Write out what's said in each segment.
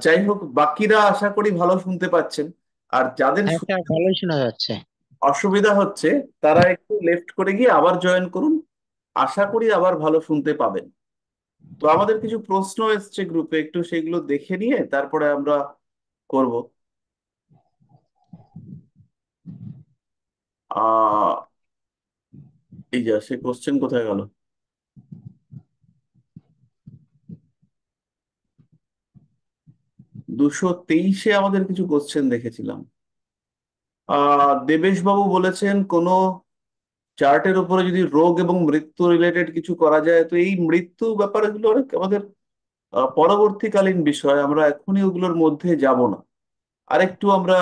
যাই হোক, বাকিরা আশা করি ভালো শুনতে পাচ্ছেন। আর যাদের হ্যাঁ স্যার, ভালোই শোনা যাচ্ছে। অসুবিধা হচ্ছে তারা একটু লেফট করে গিয়ে আবার জয়েন করুন। আশা করি আবার ভালো শুনতে পাবেন। তো আমাদের কিছু প্রশ্ন এসছে গ্রুপে, একটু সেগুলো দেখে নিয়ে তারপরে আমরা করব। আহ এই যা সে কোশ্চেন কোথায় গেল? 223-এ আমাদের কিছু কোশ্চেন দেখেছিলাম। দেবেশ বাবু বলেছেন কোন চার্টের উপরে যদি রোগ এবং মৃত্যু রিলেটেড কিছু করা যায়, তো এই মৃত্যু ব্যাপারগুলো অনেক আমাদের পরবর্তীকালীন বিষয়, আমরা এখনই ওগুলোর মধ্যে যাব না। আরেকটু আমরা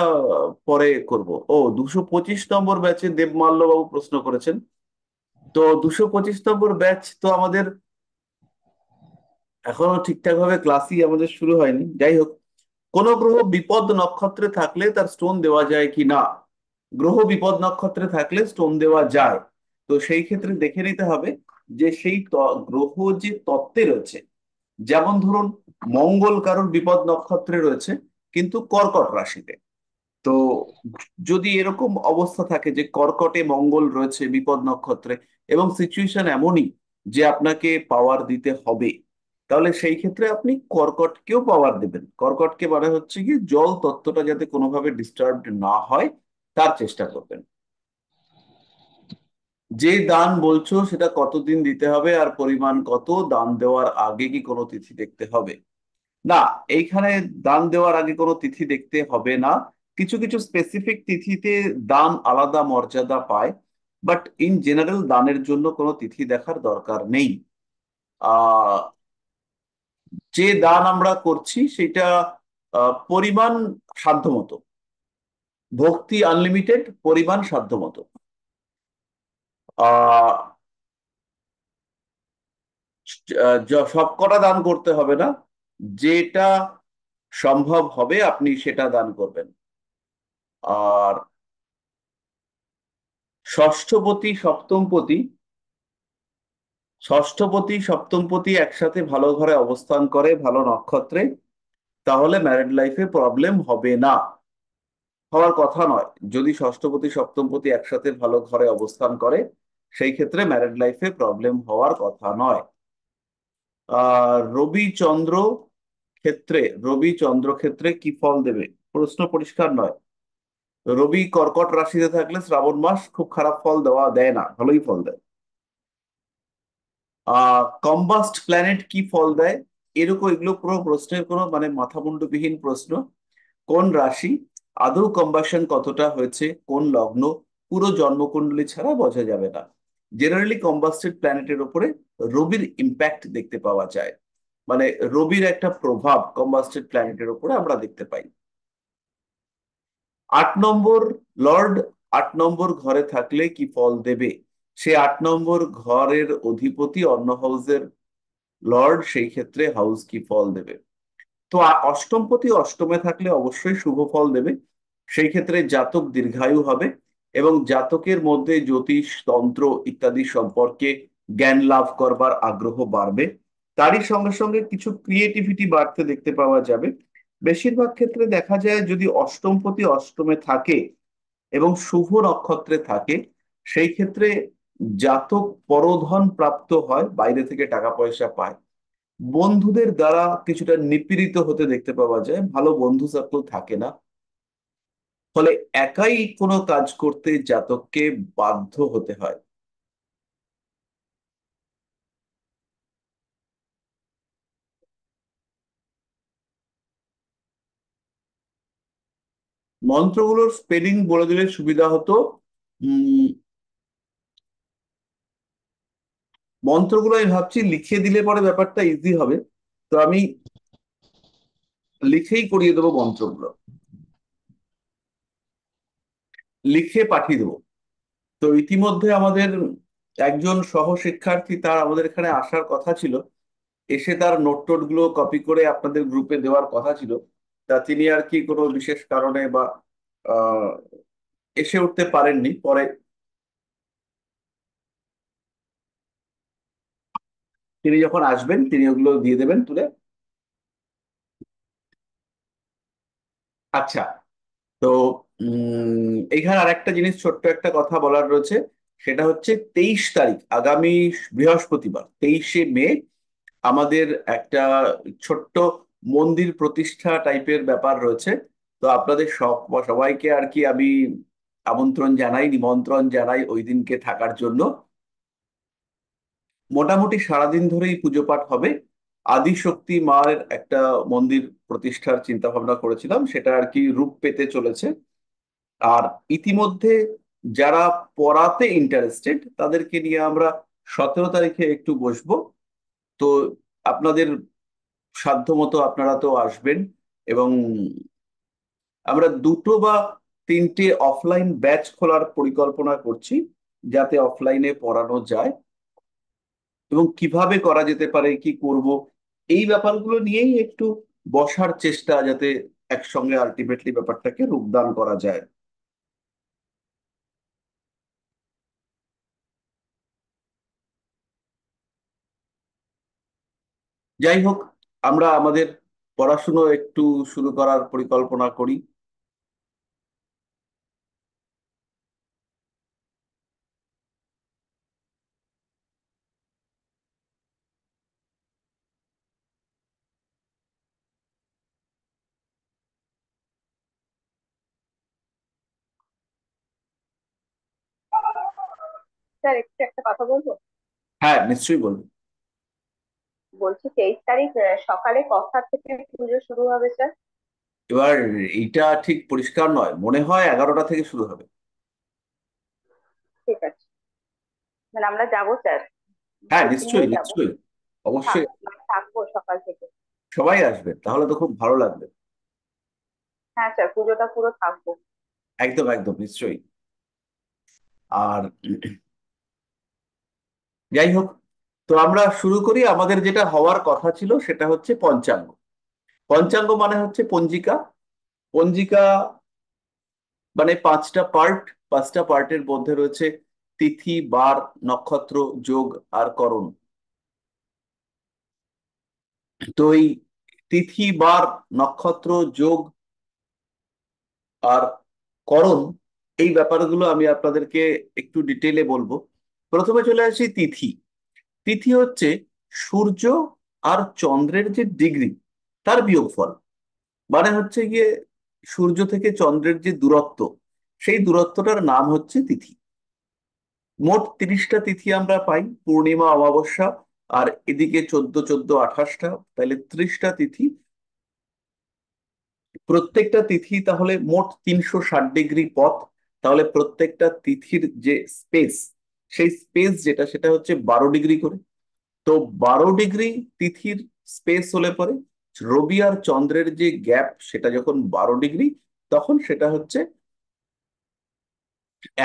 পরে করব। ও, 225 নম্বর ব্যাচে দেবমাল্য বাবু প্রশ্ন করেছেন। তো 225 নম্বর ব্যাচ তো আমাদের এখনো ঠিকঠাক ভাবে ক্লাসই আমাদের শুরু হয়নি। যাই হোক, কোন গ্রহ বিপদ নক্ষত্রে থাকলে তার স্টোন দেওয়া যায় কি না? গ্রহ বিপদ নক্ষত্রে থাকলে স্টোন দেওয়া যায়। তো সেই ক্ষেত্রে দেখে নিতে হবে যে সেই গ্রহ যে তত্ত্বে রয়েছে। যেমন ধরুন, মঙ্গল কারোর বিপদ নক্ষত্রে রয়েছে কিন্তু কর্কট রাশিতে। তো যদি এরকম অবস্থা থাকে যে কর্কটে মঙ্গল রয়েছে বিপদ নক্ষত্রে, এবং সিচুয়েশন এমনই যে আপনাকে পাওয়ার দিতে হবে, তাহলে সেই ক্ষেত্রে আপনি কর্কটকেও পাওয়ার দেবেন। কর্কটকে মানে হচ্ছে কি, জল তত্ত্বটা যাতে কোনোভাবে ডিস্টার্বড না হয় তার চেষ্টা করবেন। যে দান বলছো সেটা কতদিন দিতে হবে আর পরিমাণ কত? দান দেওয়ার আগে কি কোনো তিথি দেখতে হবে? না, এইখানে দান দেওয়ার আগে কোনো তিথি দেখতে হবে না। কিছু কিছু স্পেসিফিক তিথিতে দান আলাদা মর্যাদা পায়, বাট ইন জেনারেল দানের জন্য কোনো তিথি দেখার দরকার নেই। আহ যে দান আমরা করছি সেটা পরিমাণ সাধ্যমতো, ভক্তি আনলিমিটেড, পরিমাণ সাধ্যমতো। আহ সব কটা দান করতে হবে না, যেটা সম্ভব হবে আপনি সেটা দান করবেন। আর ষষ্ঠপতি সপ্তমপতি, ষষ্ঠপতি সপ্তমপতি একসাথে ভালো ঘরে অবস্থান করে ভালো নক্ষত্রে, তাহলে ম্যারিড লাইফে প্রবলেম হবে না। হওয়ার কথা নয়। যদি ষষ্ঠপতি সপ্তমপতি একসাথে ভালো ঘরে অবস্থান করে, সেই ক্ষেত্রে ম্যারিড লাইফে প্রবলেম হওয়ার কথা নয়। রবি চন্দ্র ক্ষেত্রে, রবি চন্দ্র ক্ষেত্রে কি ফল দেবে? প্রশ্ন পরিষ্কার নয়। রবি কর্কট রাশিতে থাকলে শ্রাবণ মাস খুব খারাপ ফল দেওয়া দেয় না, ভালোই ফল দেয়। কম্বাস্ট প্ল্যানেট কি ফল দেয়? এরকম এগুলো পুরো প্রশ্নের কোনো মানে মাথামুন্ডবিহীন প্রশ্ন। কোন রাশি, আদৌ কম্বাসন কতটা হয়েছে, কোন লগ্ন, পুরো জন্মকুণ্ডলী ছাড়া বোঝা যাবে না। জেনারেলি কম্বাস্টেড প্ল্যানেটের উপরে রবির ইম্প্যাক্ট দেখতে পাওয়া যায়। মানে রবির একটা প্রভাব কম্বাস্টেড প্ল্যানেটের উপরে আমরা দেখতে পাই। 8 নম্বর লর্ড 8 নম্বর ঘরে থাকলে কি ফল দেবে? সে 8 নম্বর ঘরের অধিপতি অন্য হাউসের লর্ড, সেই ক্ষেত্রে হাউস কি ফল দেবে? তো অষ্টমপতি অষ্টমে থাকলে অবশ্যই শুভ ফল দেবে। সেই ক্ষেত্রে জাতক দীর্ঘায়ু হবে, এবং জাতকের মধ্যে জ্যোতিষ তন্ত্র ইত্যাদি সম্পর্কে জ্ঞান লাভ করবার আগ্রহ বাড়বে। তারই সঙ্গে সঙ্গে কিছু ক্রিয়েটিভিটি বাড়তে দেখতে পাওয়া যাবে। বেশিরভাগ ক্ষেত্রে দেখা যায় যদি অষ্টমপতি অষ্টমে থাকে এবং শুভ নক্ষত্রে থাকে, সেই ক্ষেত্রে জাতক পরধন প্রাপ্ত হয়, বাইরে থেকে টাকা পয়সা পায়। বন্ধুদের দ্বারা কিছুটা নিপীড়িত হতে দেখতে পাওয়া যায়, ভালো বন্ধু সার্কেল থাকে না। ফলে একাই কোনো কাজ করতে জাতককে বাধ্য হতে হয়। মন্ত্রগুলোর স্পেলিং বলে দিলে সুবিধা হতো। উম মন্ত্রগুলো আমি ভাবছি লিখে দিলে পরে ব্যাপারটা ইজি হবে। তো আমি লিখেই করিয়ে দেবো মন্ত্রগুলো, লিখে পাঠিয়ে দেবো। তো ইতিমধ্যে আমাদের একজন সহশিক্ষার্থী, তার আমাদের এখানে আসার কথা ছিল, এসে তার নোট টোট গুলো কপি করে আপনাদের গ্রুপে দেওয়ার কথা ছিল। তা তিনি আর কি কোনো বিশেষ কারণে বা আহ, এসে উঠতে পারেননি। পরে তিনি যখন আসবেন তিনি ওগুলো দিয়ে দেবেন তুলে। আচ্ছা, তো এখানে আরেকটা জিনিস, ছোট্ট একটা কথা বলার রয়েছে। সেটা হচ্ছে 23 তারিখ, আগামী বৃহস্পতিবার 23শে মে আমাদের একটা ছোট্ট মন্দির প্রতিষ্ঠা টাইপের ব্যাপার রয়েছে। তো আপনাদের সবাইকে আর কি আমি আমন্ত্রণ জানাই, নিমন্ত্রণ জানাই ওই দিনকে থাকার জন্য। মোটামুটি সারাদিন ধরেই পুজো পাঠ হবে। আদিশক্তি মায়ের একটা মন্দির প্রতিষ্ঠার চিন্তা ভাবনা করেছিলাম, সেটা আর কি রূপ পেতে চলেছে। আর ইতিমধ্যে যারা পড়াতে ইন্টারেস্টেড তাদেরকে নিয়ে আমরা 17 তারিখে একটু বসবো। তো আপনাদের সাধ্যমতো আপনারা তো আসবেন। এবং আমরা 2 বা 3টে অফলাইন ব্যাচ খোলার পরিকল্পনা করছি, যাতে অফলাইনে পড়ানো যায়। এবং কিভাবে করা যেতে পারে, কি করব, এই ব্যাপারগুলো নিয়েই একটু বসার চেষ্টা, যাতে একসঙ্গে আলটিমেটলি ব্যাপারটাকে রূপদান করা যায়। যাই হোক, আমরা আমাদের পড়াশুনো একটু শুরু করার পরিকল্পনা করি। স্যার একটু একটা কথা বলবো। হ্যাঁ, নিশ্চয়ই বলুন। বলছি 23 তারিখ সকালে কখন থেকে পুজো শুরু হবে স্যার? এবার এইটা ঠিক পরিষ্কার নয়, মনে হয় 11টা থেকে শুরু হবে। ঠিক আছে, মানে আমরা যাবো স্যার, হ্যাঁ, প্রীতি নিশ্চয়ই নিয়েই যাবো। নিশ্চয়ই, অবশ্যই। মানে থাকবো সকাল থেকে। সবাই আসবে, তাহলে তো খুব ভালো লাগবে। হ্যাঁ স্যার, পুজোটা পুরো থাকবো। একদম একদম, নিশ্চয়ই। আর যাই হোক, তো আমরা শুরু করি। আমাদের যেটা হওয়ার কথা ছিল সেটা হচ্ছে পঞ্চাঙ্গ। পঞ্চাঙ্গ মানে হচ্ছে পঞ্জিকা। পঞ্জিকা মানে 5টা পার্ট। 5টা পার্টের মধ্যে রয়েছে তিথি, বার, নক্ষত্র, যোগ আর করণ। তো এই তিথি, বার, নক্ষত্র, যোগ আর করণ, এই ব্যাপারগুলো আমি আপনাদেরকে একটু ডিটেলে বলবো। প্রথমে চলে আসি তিথি। তিথি হচ্ছে সূর্য আর চন্দ্রের যে ডিগ্রি, তার বিয়োগফল। মানে হচ্ছে গিয়ে সূর্য থেকে চন্দ্রের যে দূরত্ব, সেই দূরত্বটার নাম হচ্ছে তিথি। মোট 30টা তিথি আমরা পাই, পূর্ণিমা, অমাবস্যা আর এদিকে 14 14 28টা, তাহলে 30টা তিথি। প্রত্যেকটা তিথি তাহলে মোট 360 ডিগ্রি পথ। তাহলে প্রত্যেকটা তিথির যে স্পেস, সেই স্পেস যেটা, সেটা হচ্ছে 12 ডিগ্রি করে। তো 12 ডিগ্রি তিথির স্পেস হলে পরে রবি আর চন্দ্রের যে গ্যাপ, সেটা যখন 12 ডিগ্রি, তখন সেটা হচ্ছে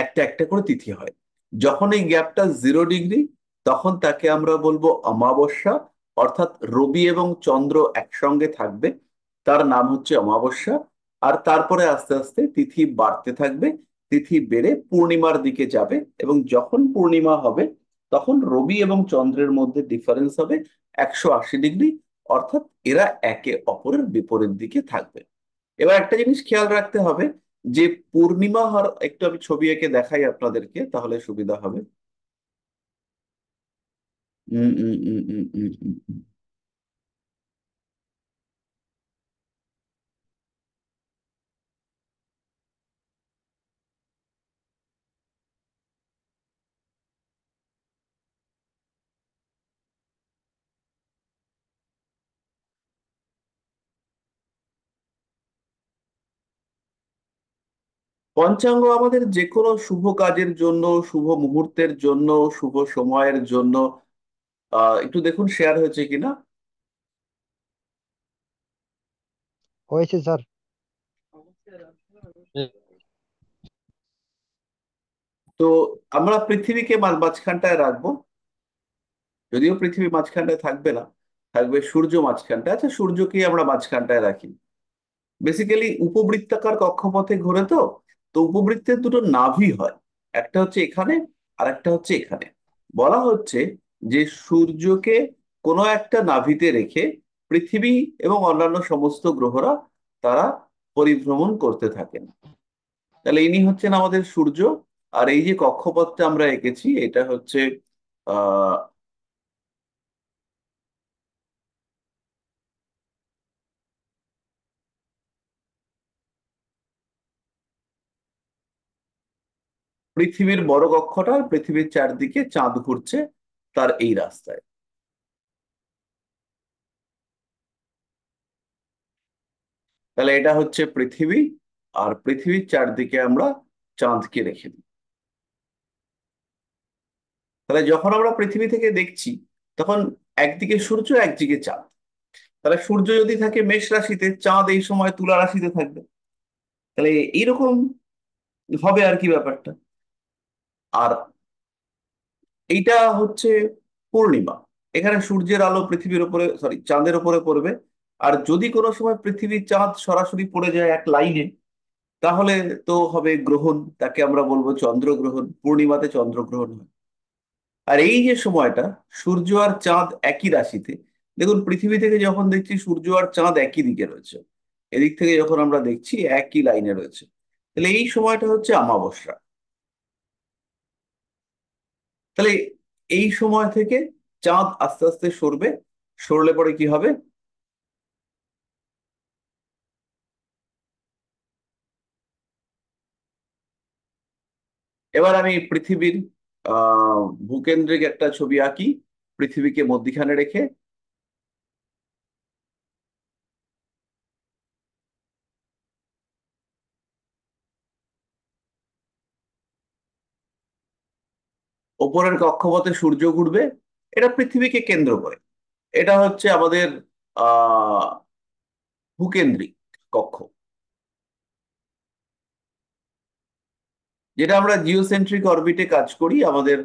একটা একটা করে তিথি হয়। যখন এই গ্যাপটা 0 ডিগ্রি, তখন তাকে আমরা বলবো অমাবস্যা। অর্থাৎ রবি এবং চন্দ্র একসঙ্গে থাকবে, তার নাম হচ্ছে অমাবস্যা। আর তারপরে আস্তে আস্তে তিথি বাড়তে থাকবে, তিথি বেড়ে পূর্ণিমার দিকে যাবে। এবং যখন পূর্ণিমা হবে, তখন রবি এবং চন্দ্রের মধ্যে ডিফারেন্স হবে 180 ডিগ্রি। অর্থাৎ এরা একে অপরের বিপরীত দিকে থাকবে। এবার একটা জিনিস খেয়াল রাখতে হবে, যে পূর্ণিমা হওয়ার একটু আমি ছবি এঁকে দেখাই আপনাদেরকে, তাহলে সুবিধা হবে। উম, উম, উম, উম, উম, উম, উম। পঞ্চাঙ্গ আমাদের যে কোনো শুভ কাজের জন্য, শুভ মুহূর্তের জন্য, শুভ সময়ের জন্য, একটু দেখুন শেয়ার হয়েছে কিনা। হয়েছে স্যার। তো আমরা পৃথিবীকে মাঝখানটায় রাখবো। যদিও পৃথিবী মাঝখানটায় থাকবে না, থাকবে সূর্য মাঝখানটায়। আচ্ছা, সূর্যকে আমরা মাঝখানটায় রাখি। বেসিক্যালি উপবৃত্তাকার কক্ষপথে ঘোরে তো। তো উপবৃত্তের দুটো নাভি হয়, একটা হচ্ছে এখানে আর একটা হচ্ছে এখানে। বলা হচ্ছে যে সূর্যকে কোনো একটা নাভিতে রেখে পৃথিবী এবং অন্যান্য সমস্ত গ্রহরা, তারা পরিভ্রমণ করতে থাকেন। তাহলে ইনি হচ্ছেন আমাদের সূর্য। আর এই যে কক্ষপথটা আমরা এঁকেছি এটা হচ্ছে আহ পৃথিবীর বড় কক্ষটা, আর পৃথিবীর চারদিকে চাঁদ ঘুরছে তার এই রাস্তায়। তাহলে এটা হচ্ছে পৃথিবী, আর পৃথিবীর চারদিকে আমরা চাঁদকে রেখে দিই। তাহলে যখন আমরা পৃথিবী থেকে দেখছি তখন একদিকে সূর্য একদিকে চাঁদ। তাহলে সূর্য যদি থাকে মেষ রাশিতে, চাঁদ এই সময় তুলা রাশিতে থাকবে। তাহলে এইরকম হবে আর কি ব্যাপারটা। আর এইটা হচ্ছে পূর্ণিমা। এখানে সূর্যের আলো পৃথিবীর উপরে, সরি, চাঁদের উপরে পড়বে। আর যদি কোনো সময় পৃথিবী চাঁদ সরাসরি পড়ে যায় এক লাইনে, তাহলে তো হবে গ্রহণ, তাকে আমরা বলবো চন্দ্রগ্রহণ। পূর্ণিমাতে চন্দ্রগ্রহণ হয়। আর এই যে সময়টা সূর্য আর চাঁদ একই রাশিতে, দেখুন পৃথিবী থেকে যখন দেখছি সূর্য আর চাঁদ একই দিকে রয়েছে, এদিক থেকে যখন আমরা দেখছি একই লাইনে রয়েছে, তাহলে এই সময়টা হচ্ছে অমাবস্যা। তাহলে এই সময় থেকে চাঁদ আস্তে আস্তে সরবে। সরলে পরে কি হবে? এবার আমি পৃথিবীর ভূকেন্দ্রিক একটা ছবি আঁকি, পৃথিবীকে মধ্যিখানে রেখে। ওপরের কক্ষপথে সূর্য ঘুরবে, এটা পৃথিবীকে কেন্দ্র করে। এটা হচ্ছে আমাদের আহ ভূকেন্দ্রিক কক্ষ, যেটা আমরা জিওসেন্ট্রিক অরবিটে কাজ করি। আমাদের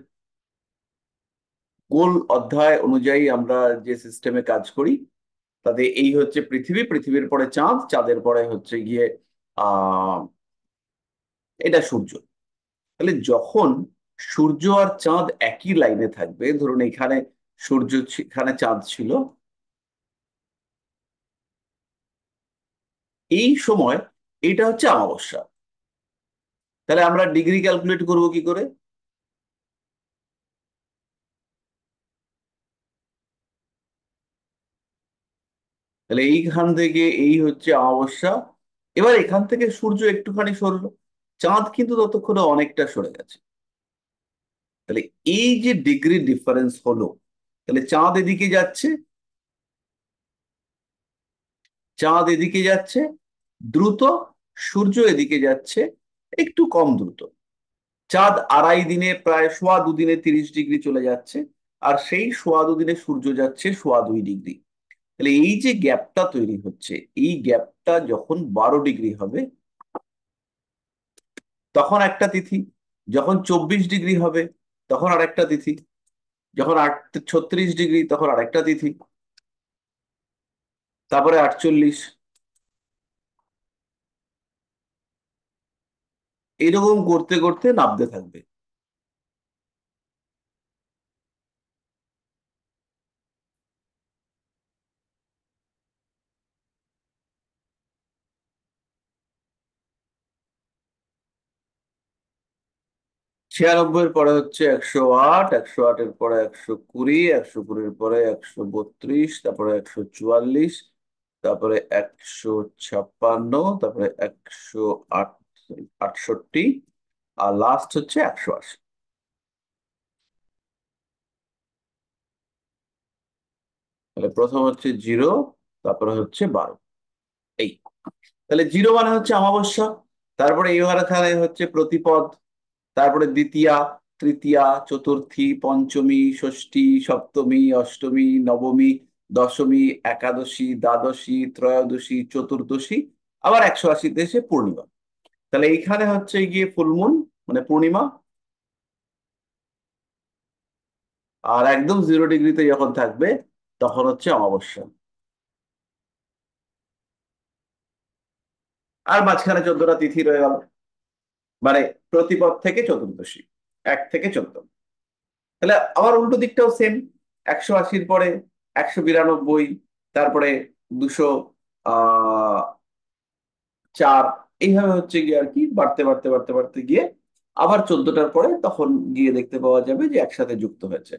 গোল অধ্যায় অনুযায়ী আমরা যে সিস্টেমে কাজ করি, তাতে এই হচ্ছে পৃথিবী, পৃথিবীর পরে চাঁদ, চাঁদের পরে হচ্ছে গিয়ে আহ এটা সূর্য। তাহলে যখন সূর্য আর চাঁদ একই লাইনে থাকবে, ধরুন এখানে সূর্য এখানে চাঁদ ছিল, এই সময় এটা হচ্ছে অমাবস্যা। তাহলে আমরা ডিগ্রি ক্যালকুলেট করব কি করে? তাহলে এইখান থেকে এই হচ্ছে অমাবস্যা। এবার এখান থেকে সূর্য একটুখানি সরলো, চাঁদ কিন্তু ততক্ষণে অনেকটা সরে গেছে। তাহলে এই যে ডিগ্রি ডিফারেন্স হলো, তাহলে চাঁদ এদিকে যাচ্ছে, চাঁদ এদিকে যাচ্ছে দ্রুত, সূর্য এদিকে যাচ্ছে একটু কম দ্রুত। চাঁদ 2.5 দিনে, প্রায় সোয়া 2 দিনে 30 ডিগ্রি চলে যাচ্ছে, আর সেই সোয়া 2 দিনে সূর্য যাচ্ছে সোয়া 2 ডিগ্রি। তাহলে এই যে গ্যাপটা তৈরি হচ্ছে, এই গ্যাপটা যখন 12 ডিগ্রি হবে তখন একটা তিথি, যখন 24 ডিগ্রি হবে তখন আরেকটা তিথি, যখন 36 ডিগ্রি তখন আরেকটা তিথি, তারপরে 48, এরকম করতে করতে নামতে থাকবে। 96 এর পরে হচ্ছে 108, 108-এর পরে 120, 120-এর পরে 132, তারপরে 144, তারপরে 156, তারপরে 168, আর লাস্ট হচ্ছে 180। তাহলে প্রথম হচ্ছে 0, তারপরে হচ্ছে 12, এই। তাহলে 0 মানে হচ্ছে অমাবস্যা। তারপরে এখানে হচ্ছে প্রতিপদ, তারপরে দ্বিতীয়া, তৃতীয়া, চতুর্থী, পঞ্চমী, ষষ্ঠী, সপ্তমী, অষ্টমী, নবমী, দশমী, একাদশী, দ্বাদশী, ত্রয়োদশী, চতুর্দশী, আবার 180-তে এসে পূর্ণিমা। তাহলে এইখানে হচ্ছে গিয়ে ফুলমুন, মানে পূর্ণিমা। আর একদম 0 ডিগ্রিতে যখন থাকবে তখন হচ্ছে অমাবস্যা। আর মাঝখানে 14টা তিথি রয়ে গেল, মানে প্রতিপদ থেকে চতুর্দশী, 1 থেকে 14। তাহলে আবার উল্টো দিকটাও সেম, 180-র পরে 192, তারপরে 200, 4, এইভাবে হচ্ছে গিয়ে আর কি বাড়তে বাড়তে বাড়তে বাড়তে গিয়ে আবার 14টার পরে তখন গিয়ে দেখতে পাওয়া যাবে যে একসাথে যুক্ত হয়েছে।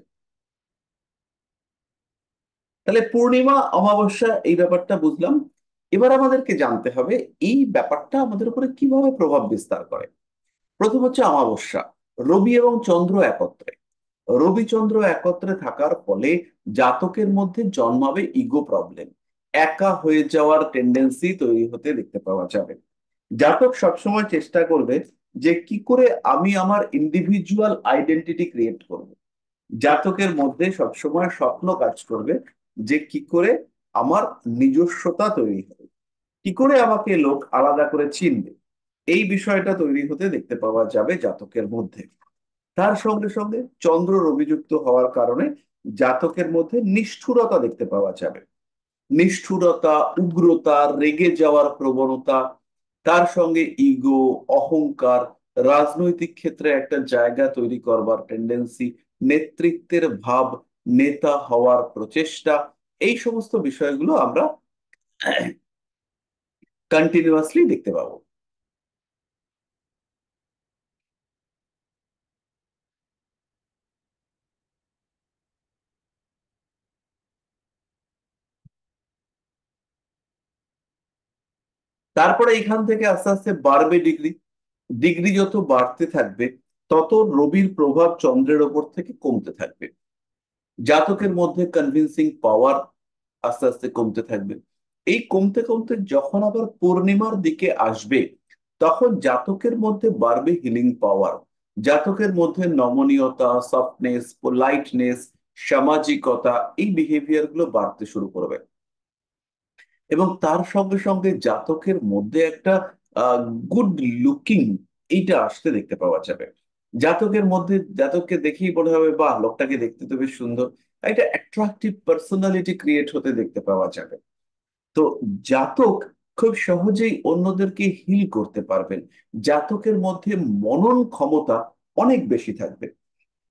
তাহলে পূর্ণিমা অমাবস্যা এই ব্যাপারটা বুঝলাম। এবার আমাদেরকে জানতে হবে এই ব্যাপারটা আমাদের উপরে কিভাবে প্রভাব বিস্তার করে। প্রথম হচ্ছে অমাবস্যা। রবি এবং চন্দ্র একত্রে, রবি চন্দ্র একত্রে থাকার ফলে জাতকের মধ্যে জন্মাবে ইগো প্রবলেম, একা হয়ে যাওয়ার টেন্ডেন্সি তৈরি হতে দেখতে পাওয়া যাবে। জাতক সবসময় চেষ্টা করবে যে কি করে আমি আমার ইন্ডিভিজুয়াল আইডেন্টিটি ক্রিয়েট করব। জাতকের মধ্যে সবসময় স্বপ্ন কাজ করবে যে কি করে আমার নিজস্বতা তৈরি হবে, কি করে আমাকে লোক আলাদা করে চিনবে। এই বিষয়টা তৈরি হতে দেখতে পাওয়া যাবে জাতকের মধ্যে। তার সঙ্গে সঙ্গে চন্দ্র রবিযুক্ত হওয়ার কারণে জাতকের মধ্যে নিষ্ঠুরতা দেখতে পাওয়া যাবে। নিষ্ঠুরতা, উগ্রতা, রেগে যাওয়ার প্রবণতা, তার সঙ্গে ইগো, অহংকার, রাজনৈতিক ক্ষেত্রে একটা জায়গা তৈরি করবার টেন্ডেন্সি, নেতৃত্বের ভাব, নেতা হওয়ার প্রচেষ্টা, এই সমস্ত বিষয়গুলো আমরা কন্টিনিউয়াসলি দেখতে পাবো। তারপরে এখান থেকে আস্তে আস্তে বাড়বে ডিগ্রি। ডিগ্রি যত বাড়তে থাকবে তত রবির প্রভাব চন্দ্রের ওপর থেকে কমতে থাকবে। জাতকের মধ্যে কনভিন্সিং পাওয়ার আস্তে আস্তে কমতে থাকবে। এই কমতে কমতে যখন আবার পূর্ণিমার দিকে আসবে তখন জাতকের মধ্যে বাড়বে হিলিং পাওয়ার। জাতকের মধ্যে নমনীয়তা, সফটনেস, পোলাইটনেস, সামাজিকতা, এই বিহেভিয়ার গুলো বাড়তে শুরু করবে। এবং তার সঙ্গে সঙ্গে জাতকের মধ্যে একটা গুড লুকিং, এইটা আসতে দেখতে পাওয়া যাবে। জাতকের মধ্যে জাতককে দেখেই মনে হবে বাহ, লোকটাকে দেখতে তো বেশ সুন্দর, একটা অ্যাট্রাকটিভ পার্সোনালিটি ক্রিয়েট হতে দেখতে পাওয়া যাবে। তো জাতক খুব সহজেই অন্যদেরকে হিল করতে পারবেন। জাতকের মধ্যে মনন ক্ষমতা অনেক বেশি থাকবে।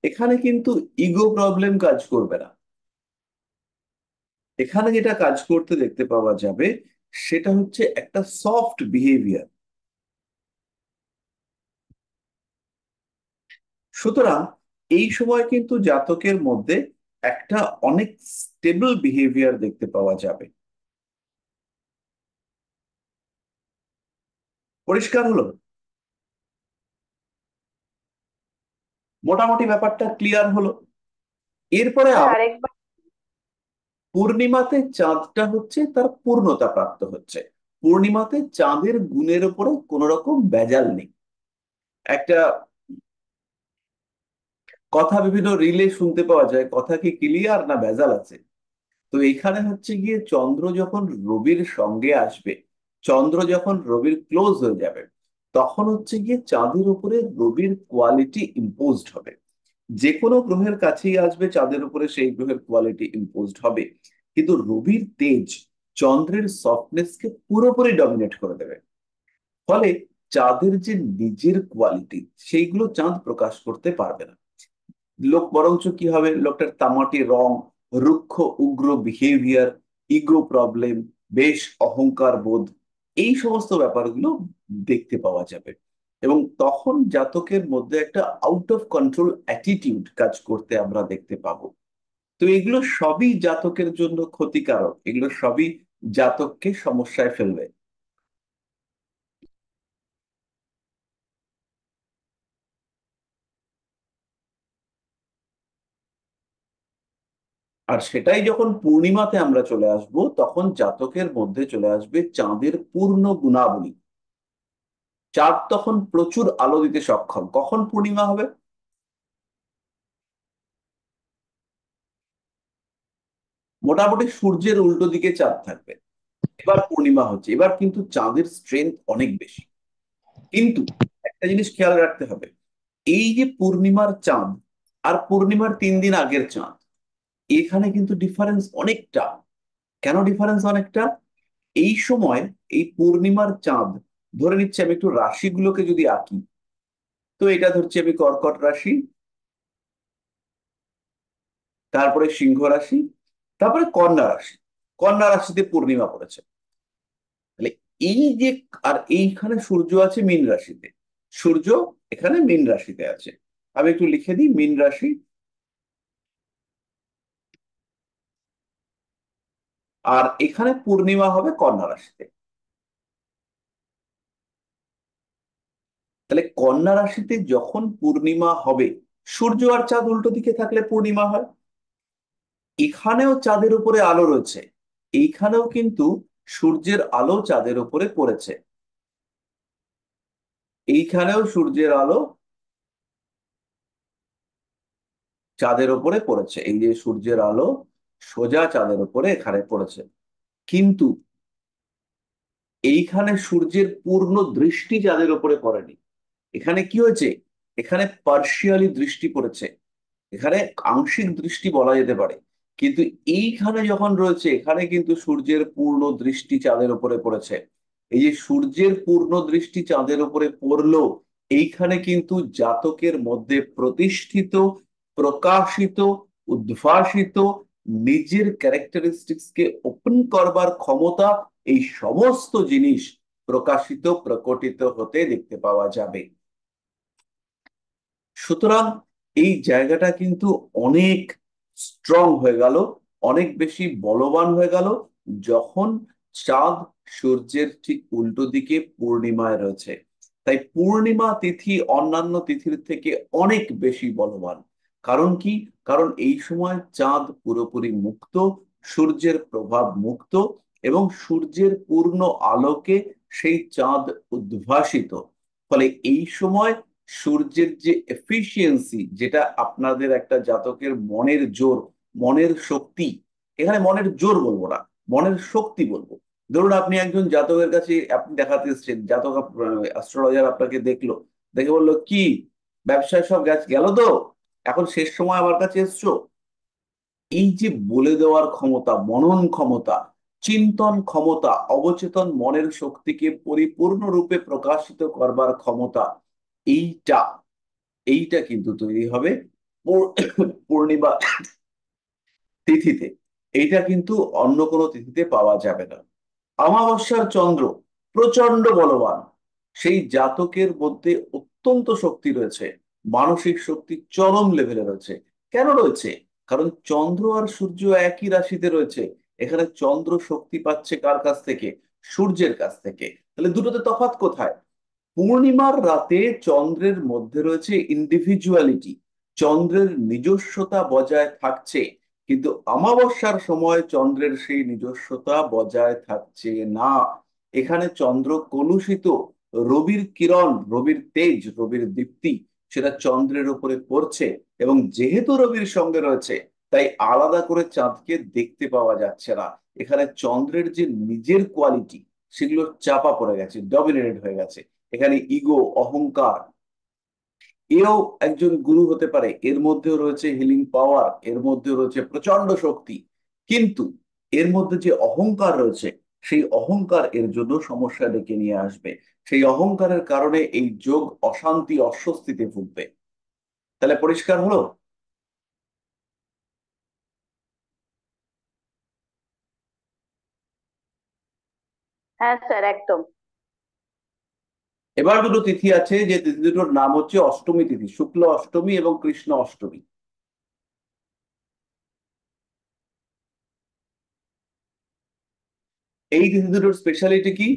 এখানে কিন্তু ইগো প্রবলেম কাজ করবে না। এখানে যেটা কাজ করতে দেখতে পাওয়া যাবে সেটা হচ্ছে একটা সফট বিহেভিয়ার। সুতরাং এই সময় কিন্তু জাতকের মধ্যে একটা অনেক স্টেবল বিহেভিয়ার দেখতে পাওয়া যাবে। পরিষ্কার হলো? মোটামুটি ব্যাপারটা ক্লিয়ার হলো। এরপরে স্যার আবার আরেকবার। পূর্ণিমাতে চাঁদটা হচ্ছে তার পূর্ণতা প্রাপ্ত হচ্ছে। পূর্ণিমাতে চাঁদের গুণের উপরে কোন রকম ভেজাল নেই। একটা কথা বিভিন্ন রিলে শুনতে পাওয়া যায়, কথা কি ক্লিয়ার না ভেজাল আছে। তো এখানে হচ্ছে গিয়ে চন্দ্র যখন রবির সঙ্গে আসবে, চন্দ্র যখন রবির ক্লোজ হয়ে যাবে, তখন হচ্ছে গিয়ে চাঁদের উপরে রবির কোয়ালিটি ইম্পোজড হবে। যে কোনো গ্রহের কাছেই আসবে চাঁদের উপরে সেই গ্রহের কোয়ালিটি ইম্পোজড হবে। কিন্তু রবির তেজ চন্দ্রের সফটনেস কে পুরোপুরি ডমিনেট করে দেবে। ফলে চাঁদের যে নিজের কোয়ালিটি সেইগুলো চাঁদ প্রকাশ করতে পারবে না। লোক বরঞ্চ কি হবে, লোকটার তামাটে রং, রুক্ষ উগ্র বিহেভিয়ার, ইগো প্রবলেম, বেশ অহংকার বোধ, এই সমস্ত ব্যাপারগুলো দেখতে পাওয়া যাবে। এবং তখন জাতকের মধ্যে একটা আউট অফ কন্ট্রোল অ্যাটিটিউড কাজ করতে আমরা দেখতে পাবো। তো এগুলো সবই জাতকের জন্য ক্ষতিকারক, এগুলো সবই জাতককে সমস্যায় ফেলবে। আর সেটাই যখন পূর্ণিমাতে আমরা চলে আসব তখন জাতকের মধ্যে চলে আসবে চাঁদের পূর্ণ গুণাবলী। চাঁদ তখন প্রচুর আলো দিতে সক্ষম। কখন পূর্ণিমা হবে? মোটামুটি সূর্যের উল্টো দিকে চাঁদ থাকবে। এবার পূর্ণিমা হচ্ছে, এবার কিন্তু চাঁদের স্ট্রেংথ অনেক বেশি। কিন্তু একটা জিনিস খেয়াল রাখতে হবে, এই যে পূর্ণিমার চাঁদ আর পূর্ণিমার 3 দিন আগের চাঁদ, এখানে কিন্তু ডিফারেন্স অনেকটা। কেন ডিফারেন্স অনেকটা? এই সময় এই পূর্ণিমার চাঁদ, ধরে নিচ্ছি আমি একটু রাশিগুলোকে যদি আঁকি, তো এটা ধরছি আমি কর্কট রাশি, তারপরে সিংহ রাশি, তারপরে কন্যা রাশি। কন্যা রাশিতে পূর্ণিমা পড়েছে। তাহলে এই যে, আর এইখানে সূর্য আছে মীন রাশিতে, সূর্য এখানে মীন রাশিতে আছে। আমি একটু লিখে দিই মীন রাশি, আর এখানে পূর্ণিমা হবে কন্যা রাশিতে। তাহলে কন্যা রাশিতে যখন পূর্ণিমা হবে, সূর্য আর চাঁদ উল্টো দিকে থাকলে পূর্ণিমা হয়। এখানেও চাঁদের উপরে আলো রয়েছে, এইখানেও কিন্তু সূর্যের আলো চাঁদের উপরে পড়েছে, এইখানেও সূর্যের আলো চাঁদের উপরে পড়েছে, এই যে সূর্যের আলো সোজা চাঁদের উপরে এখানে পড়েছে। কিন্তু এইখানে সূর্যের পূর্ণ দৃষ্টি চাঁদের উপরে পড়েনি। এখানে কি হয়েছে, এখানে পার্শিয়ালি দৃষ্টি পড়েছে, এখানে আংশিক দৃষ্টি বলা যেতে পারে। কিন্তু এইখানে যখন রয়েছে, এখানে কিন্তু সূর্যের পূর্ণ দৃষ্টি চাঁদের উপরে পড়েছে। এই যে সূর্যের পূর্ণ দৃষ্টি চাঁদের উপরে পড়লো, এইখানে কিন্তু জাতকের মধ্যে প্রতিষ্ঠিত, প্রকাশিত, উদ্ভাসিত নিজের ক্যারেক্টারিস্টিক্স কে ওপেন করবার ক্ষমতা, এই সমস্ত জিনিস প্রকাশিত, প্রকটিত হতে দেখতে পাওয়া যাবে। সুতরাং এই জায়গাটা কিন্তু অনেক স্ট্রং হয়ে গেল, অনেক বেশি বলবান হয়ে গেল, যখন চাঁদ সূর্যের ঠিক উল্টো দিকে পূর্ণিমায় রয়েছে। তাই পূর্ণিমা তিথি অন্যান্য তিথির থেকে অনেক বেশি বলবান। কারণ কি? কারণ এই সময় চাঁদ পুরোপুরি মুক্ত, সূর্যের প্রভাব মুক্ত, এবং সূর্যের পূর্ণ আলোকে সেই চাঁদ উদ্ভাসিত। ফলে এই সময় সূর্যের যে এফিসিয়েন্সি, যেটা আপনাদের একটা জাতকের মনের জোর, মনের শক্তি, এখানে মনের জোর বলবো না, মনের শক্তি বলবো। ধরুন আপনি একজন জাতকের কাছে আপনি দেখাতে এসেছেন, জাতক অ্যাস্ট্রোলজার আপনাকে দেখলো, দেখে বললো কি ব্যবসায় সব গেল তো, এখন শেষ সময় আমার কাছে এসছো। এই যে বলে দেওয়ার ক্ষমতা, মনন ক্ষমতা, চিন্তন ক্ষমতা, অবচেতন মনের শক্তিকে পরিপূর্ণরূপে প্রকাশিত করবার ক্ষমতা, এইটা এইটা কিন্তু তৈরি হবে পূর্ণিমা তিথিতে। এইটা কিন্তু অন্য কোনো তিথিতে পাওয়া যাবে না। অমাবস্যার চন্দ্র প্রচন্ড বলবান, সেই জাতকের মধ্যে অত্যন্ত শক্তি রয়েছে, মানসিক শক্তি চরম লেভেলে রয়েছে। কেন রয়েছে? কারণ চন্দ্র আর সূর্য একই রাশিতে রয়েছে। এখানে চন্দ্র শক্তি পাচ্ছে কার কাছ থেকে? সূর্যের কাছ থেকে। তাহলে দুটোতে তফাৎ কোথায়? পূর্ণিমার রাতে চন্দ্রের মধ্যে রয়েছে ইন্ডিভিজুয়ালিটি, চন্দ্রের নিজস্বতা বজায় থাকছে। কিন্তু অমাবস্যার সময় চন্দ্রের সেই নিজস্বতা বজায় থাকছে না। এখানে চন্দ্র কলুষিত, রবির কিরণ, রবির তেজ, রবির দীপ্তি সেটা চন্দ্রের উপরে পড়ছে, এবং যেহেতু রবির সঙ্গে রয়েছে, তাই আলাদা করে চাঁদকে দেখতে পাওয়া যাচ্ছে না। এখানে চন্দ্রের যে নিজের কোয়ালিটি, সেগুলো চাপা পড়ে গেছে, ডমিনেটেড হয়ে গেছে। এখানে ইগো, অহংকার, এও একজন গুরু হতে পারে, এর মধ্যেও রয়েছে হিলিং পাওয়ার, এর মধ্যেও রয়েছে প্রচন্ড শক্তি। কিন্তু এর মধ্যে যে অহংকার রয়েছে, সেই অহংকার এর জন্য সমস্যা ডেকে নিয়ে আসবে। সেই অহংকারের কারণে এই যোগ অশান্তি, অস্বস্তিতে ভুগবে। তাহলে পরিষ্কার হলো? হ্যাঁ স্যার, একদম। এবার দুটো তিথি আছে, যে তিথি দুটোর নাম হচ্ছে অষ্টমী তিথি, শুক্ল অষ্টমী এবং কৃষ্ণ অষ্টমী। এই তিথি দুটোর স্পেশালিটি কি?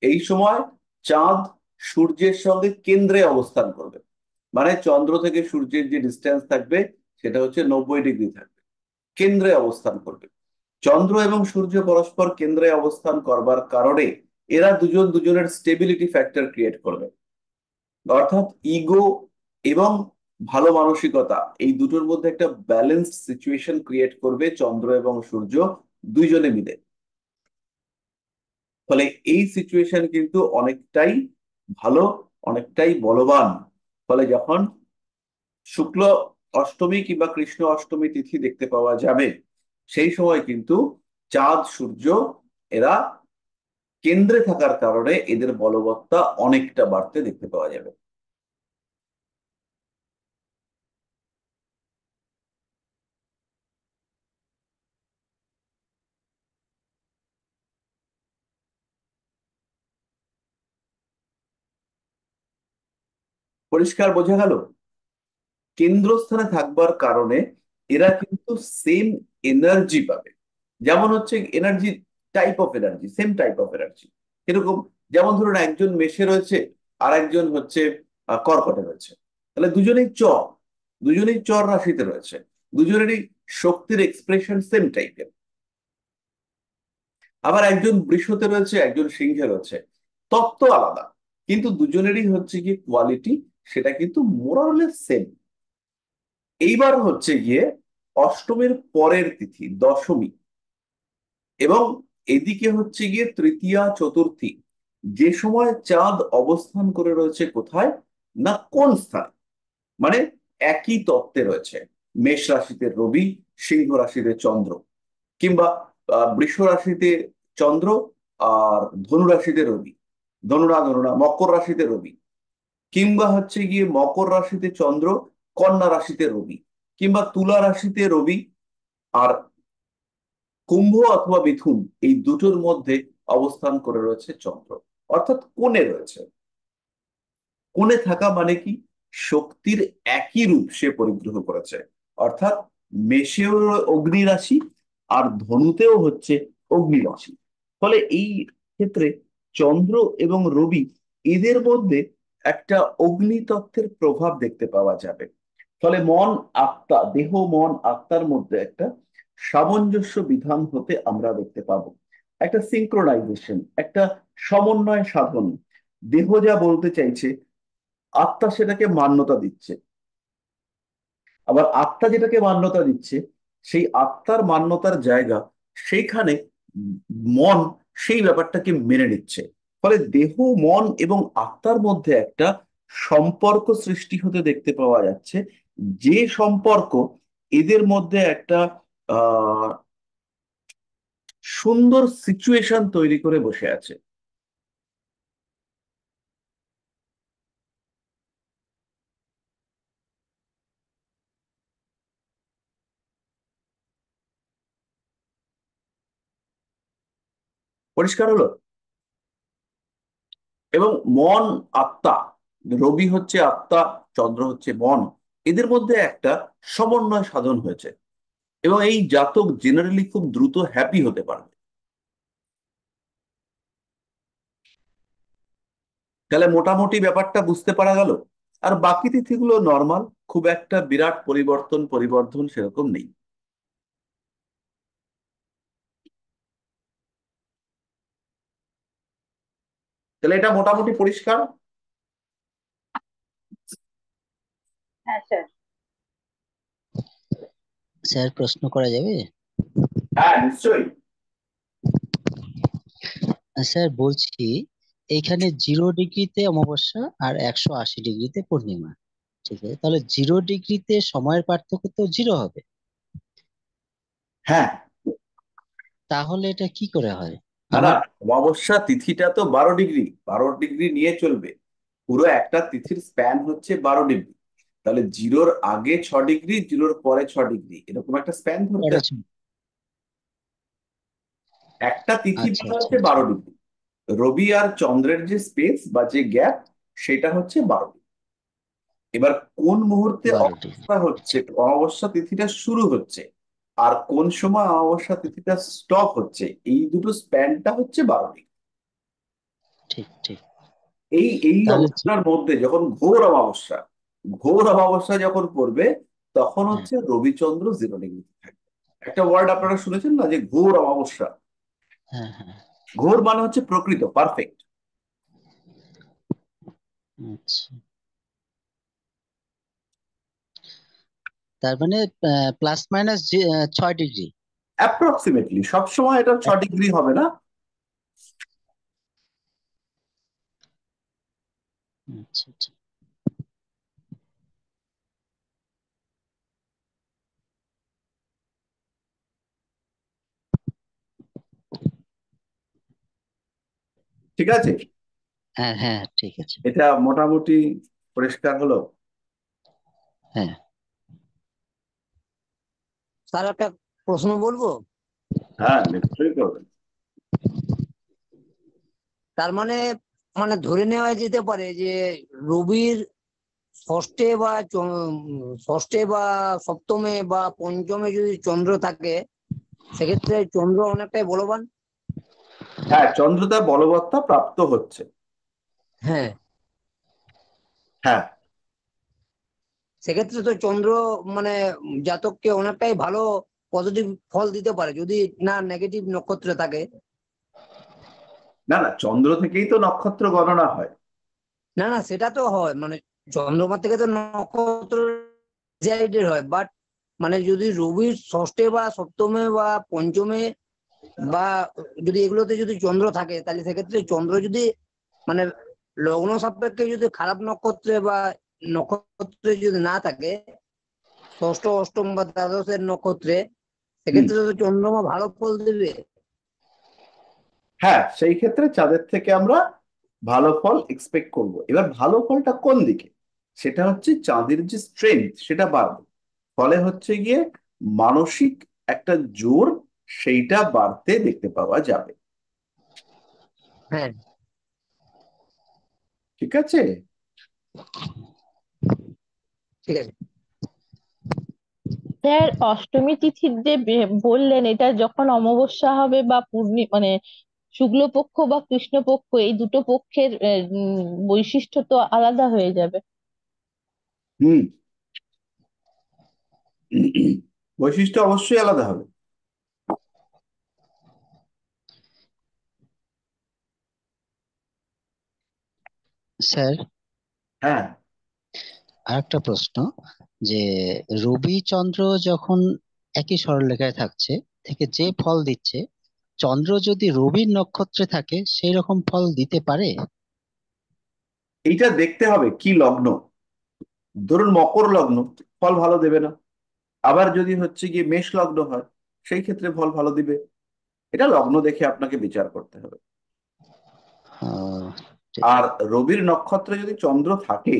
এই সময় চাঁদ সূর্যের সঙ্গে কেন্দ্রে অবস্থান করবে, মানে চন্দ্র থেকে সূর্যের যে ডিস্টেন্স থাকবে সেটা হচ্ছে 90 ডিগ্রি থাকবে, কেন্দ্রে অবস্থান করবে। চন্দ্র এবং সূর্য পরস্পর কেন্দ্রে অবস্থান করবার কারণে এরা দুজন দুজনের স্টেবিলিটি ফ্যাক্টর ক্রিয়েট করবে। অর্থাৎ ইগো এবং ভালো মানসিকতা, এই দুটোর মধ্যে একটা ব্যালেন্সড সিচুয়েশন ক্রিয়েট করবে চন্দ্র এবং সূর্য দুইজনে মিলে। ফলে এই সিচুয়েশন কিন্তু অনেকটাই ভালো, অনেকটাই বলবান। ফলে যখন শুক্ল অষ্টমী কিংবা কৃষ্ণ অষ্টমী তিথি দেখতে পাওয়া যাবে, সেই সময় কিন্তু চাঁদ সূর্য এরা কেন্দ্রে থাকার কারণে এদের বলবত্তা অনেকটা বাড়তে দেখতে পাওয়া যাবে। পরিষ্কার বোঝা গেল? কেন্দ্রস্থানে থাকবার কারণে এরা কিন্তু সেম এনার্জি পাবে। যেমন হচ্ছে energy, type of energy, same type of energy. এরকম, যেমন ধরুন একজন মেষে রয়েছে আর একজন হচ্ছে কর্কটে রয়েছে, তাহলে দুজনেই চর রাশিতে রয়েছে, দুজনেরই শক্তির এক্সপ্রেশন সেম টাইপের। আবার একজন বৃষতে রয়েছে, একজন সিংহে রয়েছে, তত্ত্ব আলাদা, কিন্তু দুজনেরই হচ্ছে কি কোয়ালিটি, সেটা কিন্তু মোরারলেস সেম। এইবার হচ্ছে গিয়ে অষ্টমীর পরের তিথি দশমী, এবং এদিকে হচ্ছে গিয়ে তৃতীয়া চতুর্থী, যে সময় চাঁদ অবস্থান করে রয়েছে কোথায়, না কোন স্থানে, মানে একই তত্ত্বে রয়েছে। মেষ রাশিতে রবি, সিংহ রাশিতে চন্দ্র, কিংবা বৃষ রাশিতে চন্দ্র আর ধনু রাশিতে রবি, ধনু না মকর রাশিতে রবি, কিংবা হচ্ছে গিয়ে মকর রাশিতে চন্দ্র, কন্যা রাশিতে রবি, কিংবা তুলা রাশিতে রবি আর কুম্ভ অথবা মিথুন, এই দুটোর মধ্যে অবস্থান করে রয়েছে চন্দ্র, অর্থাৎ কোণে রয়েছে। কোণে থাকা মানে কি, শক্তির একই রূপ সে পরিগ্রহ করেছে, অর্থাৎ মেষেও অগ্নি রাশি আর ধনুতেও হচ্ছে অগ্নি রাশি। ফলে এই ক্ষেত্রে চন্দ্র এবং রবি, এদের মধ্যে একটা অগ্নি তত্ত্বের প্রভাব দেখতে পাওয়া যাবে। ফলে মন আত্মা, দেহ মন আত্মার মধ্যে একটা সামঞ্জস্য বিধান হতে আমরা দেখতে পাবো, একটা সিঙ্ক্রোনাইজেশন, একটা সমন্বয় সাধন। দেহ যা বলতে চাইছে, আত্মা সেটাকে মান্যতা দিচ্ছে। আবার আত্মা যেটাকে মান্যতা দিচ্ছে, সেই আত্মার মান্যতার জায়গা, সেইখানে মন সেই ব্যাপারটাকে মেনে নিচ্ছে। ফলে দেহ, মন এবং আত্মার মধ্যে একটা সম্পর্ক সৃষ্টি হতে দেখতে পাওয়া যাচ্ছে, যে সম্পর্ক এদের মধ্যে একটা আহ সুন্দর সিচুয়েশন তৈরি করে বসে আছে। পরিষ্কার হলো? এবং মন, আত্মা, রবি হচ্ছে আত্মা, চন্দ্র হচ্ছে মন, এদের মধ্যে একটা সমন্বয় সাধন হয়েছে, এবং এই জাতক জেনারেলি খুব দ্রুত হ্যাপি হতে পারবে। তাহলে মোটামুটি ব্যাপারটা বুঝতে পারা গেল। আর বাকি তিথিগুলো নর্মাল, খুব একটা বিরাট পরিবর্ধন সেরকম নেই। তাহলে এটা মোটামুটি পরিষ্কার। হ্যাঁ স্যার। স্যার প্রশ্ন করা যাবে? হ্যাঁ, নিশ্চয়ই। স্যার বলছি, এইখানে 0 ডিগ্রিতে অমাবস্যা আর 180 ডিগ্রিতে পূর্ণিমা, ঠিক আছে, তাহলে 0 ডিগ্রিতে সময়ের পার্থক্য তো 0 হবে, হ্যাঁ। তাহলে এটা কি করে হয়? না না, আমার অমাবস্যা তিথিটা তো 12 ডিগ্রি, 12 ডিগ্রি নিয়ে চলবে। পুরো একটা তিথির স্প্যান হচ্ছে 12 ডিগ্রি। তাহলে জিরোর আগে 6 ডিগ্রি, জিরোর পরে 6 ডিগ্রি, এরকম একটা স্প্যান ধরতে হবে। পড়েছি। একটা তিথি আচ্ছা মানে আচ্ছা হচ্ছে আচ্ছা। 12 ডিগ্রি। রবি আর চন্দ্রের যে স্পেস বা যে গ্যাপ, সেটা হচ্ছে 12 ডিগ্রি। এবার কোন মুহূর্তে 12 ডিগ্রি। অমাবস্যা হচ্ছে, অমাবস্যা তিথিটা শুরু হচ্ছে, আর কোন সময় অমাবস্যা তিথিটা স্টপ হচ্ছে, এই দুটো স্প্যানটা হচ্ছে 12 ডিগ্রি। ঠিক ঠিক। এই এই তাহলে অবস্থার মধ্যে যখন ঘোর অমাবস্যা যখন পড়বে, তখন হ্যাঁ হচ্ছে রবিচন্দ্র 0 ডিগ্রিতে থাকবে। একটা ওয়ার্ড আপনারা শুনেছেন না, যে ঘোর অমাবস্যা। হ্যাঁ হ্যাঁ। ঘোর মানে হচ্ছে প্রকৃত, পারফেক্ট। আচ্ছা, তার মানে প্লাস মাইনাস 6 ডিগ্রি। অ্যাপ্রক্সিমেটলি সবসময় এটা 6 ডিগ্রি হবে না। আচ্ছা আচ্ছা। ঠিক আছে, হ্যাঁ হ্যাঁ ঠিক আছে। এটা মোটামুটি পরিষ্কার হলো। হ্যাঁ স্যার একটা প্রশ্ন বলবো? হ্যাঁ, নিশ্চয়ই করবেন। তার মানে, মানে ধরে নেওয়া যেতে পারে যে রবির ষষ্ঠে বা ষষ্ঠে বা সপ্তমে বা পঞ্চমে যদি চন্দ্র থাকে, সেক্ষেত্রে চন্দ্র অনেকটাই বলবান। হ্যাঁ, চন্দ্র তার বলবত্তা প্রাপ্ত হচ্ছে। হ্যাঁ, হ্যাঁ, সেক্ষেত্রে তো চন্দ্র মানে জাতককে অনেকটাই ভালো পজিটিভ ফল দিতে পারে, যদি না নেগেটিভ নক্ষত্রে থাকে। না না, চন্দ্র থেকেই তো নক্ষত্র গণনা হয়। না না, সেটা তো হয়, মানে চন্দ্রমা থেকে তো নক্ষত্র ডিসাইডেড হয়, বাট মানে যদি রবির ষষ্ঠে বা সপ্তমে বা পঞ্চমে বা যদি এগুলোতে যদি চন্দ্র থাকে, তাহলে সেক্ষেত্রে চন্দ্র যদি মানে লগ্ন সাপেক্ষে যদি খারাপ নক্ষত্রে বা নক্ষত্রে যদি না থাকে, ষষ্ঠ অষ্টম বা দ্বাদশের নক্ষত্রে, হুম। সেক্ষেত্রে তো চন্দ্রমা ভালো ফল দেবে। হ্যাঁ, সেই ক্ষেত্রে চাঁদের থেকে আমরা ভালো ফল এক্সপেক্ট করব। এবার ভালো ফলটা কোন দিকে, সেটা হচ্ছে চাঁদের যে স্ট্রেংথ সেটা বাড়বে। ফলে হচ্ছে গিয়ে মানসিক একটা জোর, সেইটা বাড়তে দেখতে পাওয়া যাবে। হ্যাঁ, ঠিক আছে। ঠিক আছে। স্যার, অষ্টমী তিথির যে বললেন, এটা যখন অমাবস্যা হবে বা মানে শুক্লপক্ষ বা কৃষ্ণপক্ষ, এই দুটো পক্ষের বৈশিষ্ট্য তো আলাদা হয়ে যাবে। হুম। বৈশিষ্ট্য অবশ্যই আলাদা হবে। স্যার, হ্যাঁ, আরেকটা প্রশ্ন, যে রবি চন্দ্র যখন একই সরলরেখায় থাকছে থেকে যে ফল দিচ্ছে, চন্দ্র যদি রবির নক্ষত্রে থাকে সেই রকম ফল দিতে পারে? এইটা দেখতে হবে কি লগ্ন। ধরুন মকর লগ্ন, ফল ভালো দেবে না। আবার যদি হচ্ছে গিয়ে মেষ লগ্ন হয়, সেই ক্ষেত্রে ফল ভালো দিবে। এটা লগ্ন দেখে আপনাকে বিচার করতে হবে। আহ, ঠিক আর আছে। রবির নক্ষত্রে যদি চন্দ্র থাকে,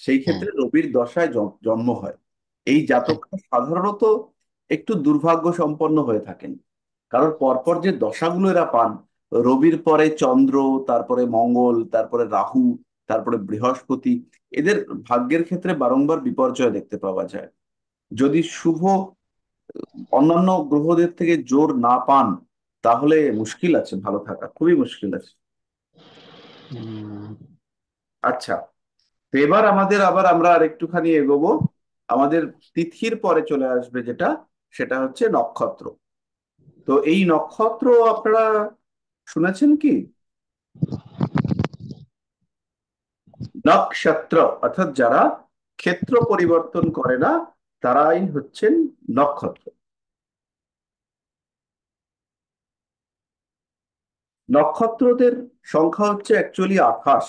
সেই হ্যাঁ, ক্ষেত্রে রবির দশায় জন্ম হয়। এই হ্যাঁ। জাতকরা সাধারণত একটু দুর্ভাগ্য সম্পন্ন হয়ে থাকেন, কারণ পরপর যে দশাগুলো এরা পান, রবির পরে চন্দ্র, তারপরে মঙ্গল, তারপরে রাহু, তারপরে বৃহস্পতি, এদের ভাগ্যের ক্ষেত্রে বারংবার বিপর্যয় দেখতে পাওয়া যায়। যদি শুভ অন্যান্য গ্রহদের থেকে জোর না পান, তাহলে মুশকিল আছে, ভালো থাকা খুবই মুশকিল আছে। উম, আচ্ছা, তো এবার আমাদের আবার আমরা আর একটুখানি এগোবো। আমাদের তিথির পরে চলে আসবে যেটা, সেটা হচ্ছে নক্ষত্র। তো এই নক্ষত্র আপনারা শুনেছেন কি? নক্ষত্র অর্থাৎ যারা ক্ষেত্র পরিবর্তন করে না, তারাই হচ্ছেন নক্ষত্র। নক্ষত্রদের সংখ্যা হচ্ছে অ্যাকচুয়ালি 28,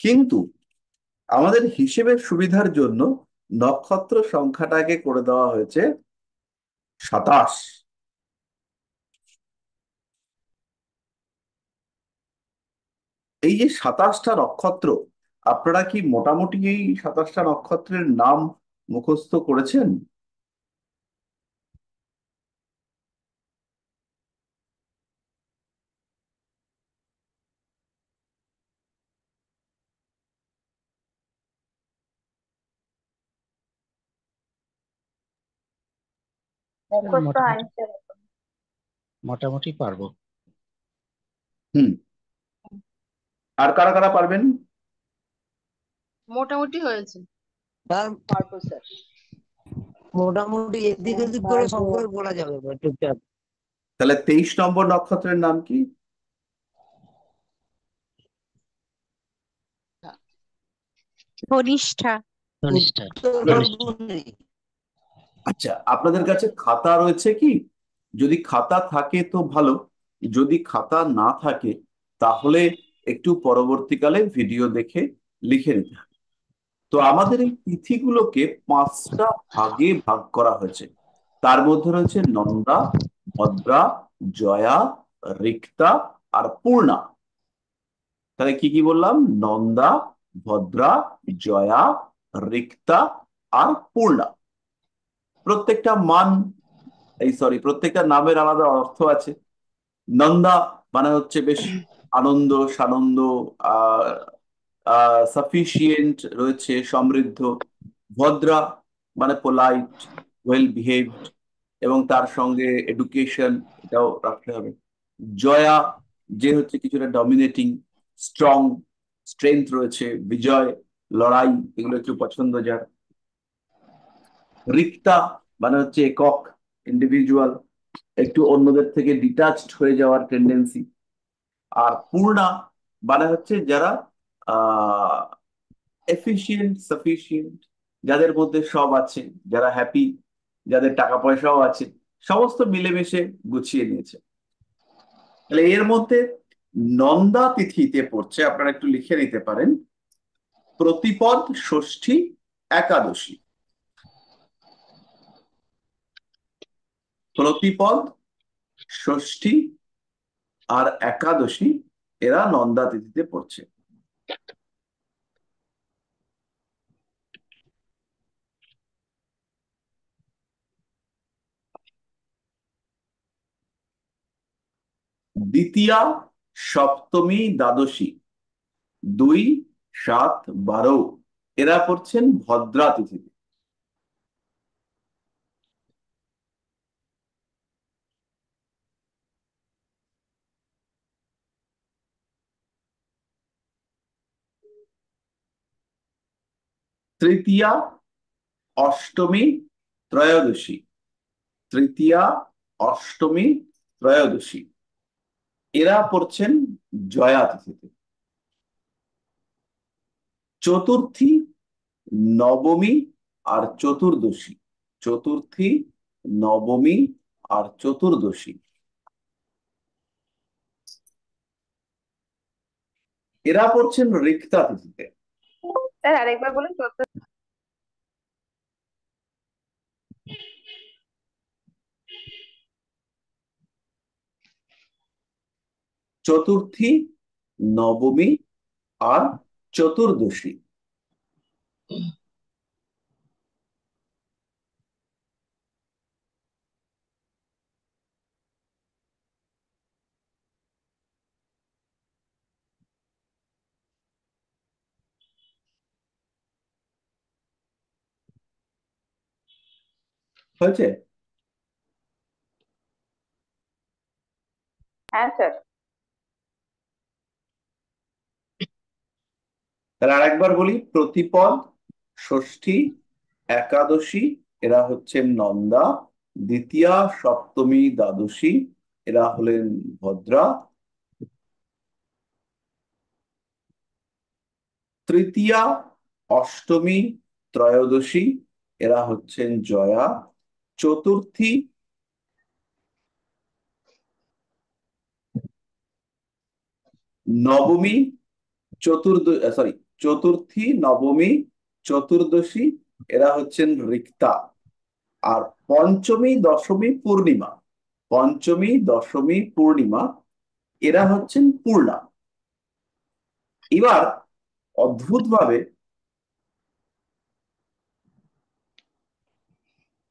কিন্তু আমাদের হিসেবের সুবিধার জন্য নক্ষত্র সংখ্যাটাকে করে দেওয়া হয়েছে 27। এই যে 27টা নক্ষত্র, আপনারা কি মোটামুটি এই 27টা নক্ষত্রের নাম মুখস্থ করেছেন? মুখস্থ মোটামুটি হয়েছে। মোটামুটি পারবো। হুম। আর কারা কারা পারবেন? মোটামুটি হয়েছে। তার পারবো স্যার। মোটামুটি এদিক ওদিক করে সবগুলো বলা যাবে টুকটাক। তাহলে 23 নম্বর নক্ষত্রের নাম কি? ধনিষ্ঠা। ধনিষ্ঠা। উত্তর ধনিষ্ঠা। ফাল্গুনী। আচ্ছা, আপনাদের কাছে খাতা রয়েছে কি? যদি খাতা থাকে তো ভালো, যদি খাতা না থাকে তাহলে একটু পরবর্তীকালে ভিডিও দেখে লিখে নিতে হবে। তো আমাদের এই তিথিগুলোকে 5টা ভাগে ভাগ করা হয়েছে। তার মধ্যে রয়েছে নন্দা, ভদ্রা, জয়া, রিক্তা আর পূর্ণা। তাহলে কি কি বললাম? নন্দা, ভদ্রা, জয়া, রিক্তা আর পূর্ণা। প্রত্যেকটা মান, এই সরি, প্রত্যেকটা নামের আলাদা অর্থ আছে। নন্দা মানে হচ্ছে বেশ আনন্দ সানন্দ, আহ সাফিসিয়েন্ট রয়েছে, সমৃদ্ধ। ভদ্রা মানে পোলাইট, ওয়েল বিহেভড, এবং তার সঙ্গে এডুকেশন, এটাও রাখতে হবে। জয়া, যে হচ্ছে কিছুটা ডমিনেটিং, স্ট্রং, স্ট্রেংথ রয়েছে, বিজয়, লড়াই, এগুলো একটু পছন্দ যার। রিক্তা মানে হচ্ছে একক, ইন্ডিভিজুয়াল, একটু অন্যদের থেকে ডিটাচড হয়ে যাওয়ার টেন্ডেন্সি। আর পূর্ণা মানে হচ্ছে যারা এফিশিয়েন্ট, সাফিসিয়েন্ট, যাদের মধ্যে সব আছে, যারা হ্যাপি, যাদের টাকা পয়সাও আছে, সমস্ত মিলেমিশে গুছিয়ে নিয়েছে। তাহলে এর মধ্যে নন্দা তিথিতে পড়ছে, আপনারা একটু লিখে নিতে পারেন, প্রতিপদ, ষষ্ঠী, একাদশী। প্রতিপদ, ষষ্ঠী আর একাদশী, এরা নন্দা তিথিতে পড়ছে। দ্বিতীয়া, সপ্তমী, দ্বাদশী, 2, 7, 12, এরা পড়ছেন ভদ্রা তিথিতে। তৃতীয়া, অষ্টমী, ত্রয়োদশী, তৃতীয়া, অষ্টমী, ত্রয়োদশী, এরা পড়ছেন জয়া তিথিতে। চতুর্থী, নবমী আর চতুর্দশী, চতুর্থী, নবমী আর চতুর্দশী, এরা পড়ছেন রিক্তা তিথিতে। স্যার আরেকবার বলুন। চতুর্থী, নবমী আর চতুর্দশী। হয়েছে? হ্যাঁ স্যার। তাহলে আরেকবার বলি, প্রতিপদ, ষষ্ঠী, একাদশী, এরা হচ্ছেন নন্দা। দ্বিতীয়া, সপ্তমী, দ্বাদশী, এরা হলেন ভদ্রা। তৃতীয়া, অষ্টমী, ত্রয়োদশী, এরা হচ্ছেন জয়া। চতুর্থী, নবমী, চতুর্থী, নবমী, চতুর্দশী, এরা হচ্ছেন রিক্তা। আর পঞ্চমী, দশমী, পূর্ণিমা, পঞ্চমী, দশমী, পূর্ণিমা, এরা হচ্ছেন পূর্ণা। এবার অদ্ভুতভাবে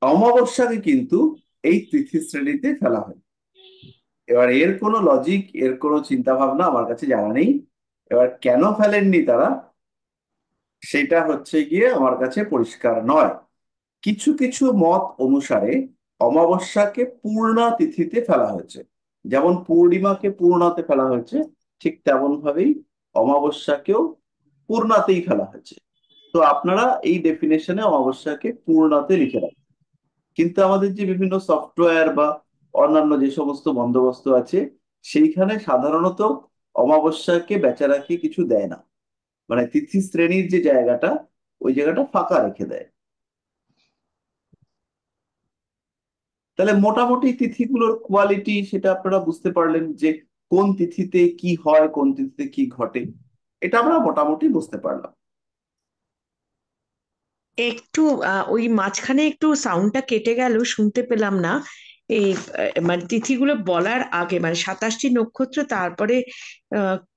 অমাবস্যাকে কিন্তু এই তিথি শ্রেণীতে ফেলা হয়। এবার এর কোনো লজিক, এর কোনো চিন্তা ভাবনা আমার কাছে জানা নেই। এবার কেন ফেলেননি তারা, সেটা হচ্ছে গিয়ে আমার কাছে পরিষ্কার নয়। কিছু কিছু মত অনুসারে অমাবস্যাকে পূর্ণা তিথিতে ফেলা হয়েছে, যেমন পূর্ণিমাকে পূর্ণাতে ফেলা হয়েছে, ঠিক তেমন ভাবেই অমাবস্যাকেও পূর্ণাতেই ফেলা হয়েছে। তো আপনারা এই ডেফিনেশনে অমাবস্যাকে পূর্ণাতে লিখে রাখেন। কিন্তু আমাদের যে বিভিন্ন সফটওয়্যার বা অন্যান্য যে সমস্ত বন্দোবস্ত আছে, সেইখানে সাধারণত অমাবস্যাকে বেচারাকে কিছু দেয় না, মানে তিথি শ্রেণীর যে জায়গাটা, ওই জায়গাটা ফাঁকা রেখে দেয়। তাহলে মোটামুটি তিথিগুলোর কোয়ালিটি সেটা আপনারা বুঝতে পারলেন, যে কোন তিথিতে কি হয়, কোন তিথিতে কি ঘটে, এটা আমরা মোটামুটি বুঝতে পারলাম। একটু ওই মাঝখানে একটু সাউন্ডটা কেটে গেল, শুনতে পেলাম না। এই মানে তিথিগুলো বলার আগে, মানে 27টি নক্ষত্র, তারপরে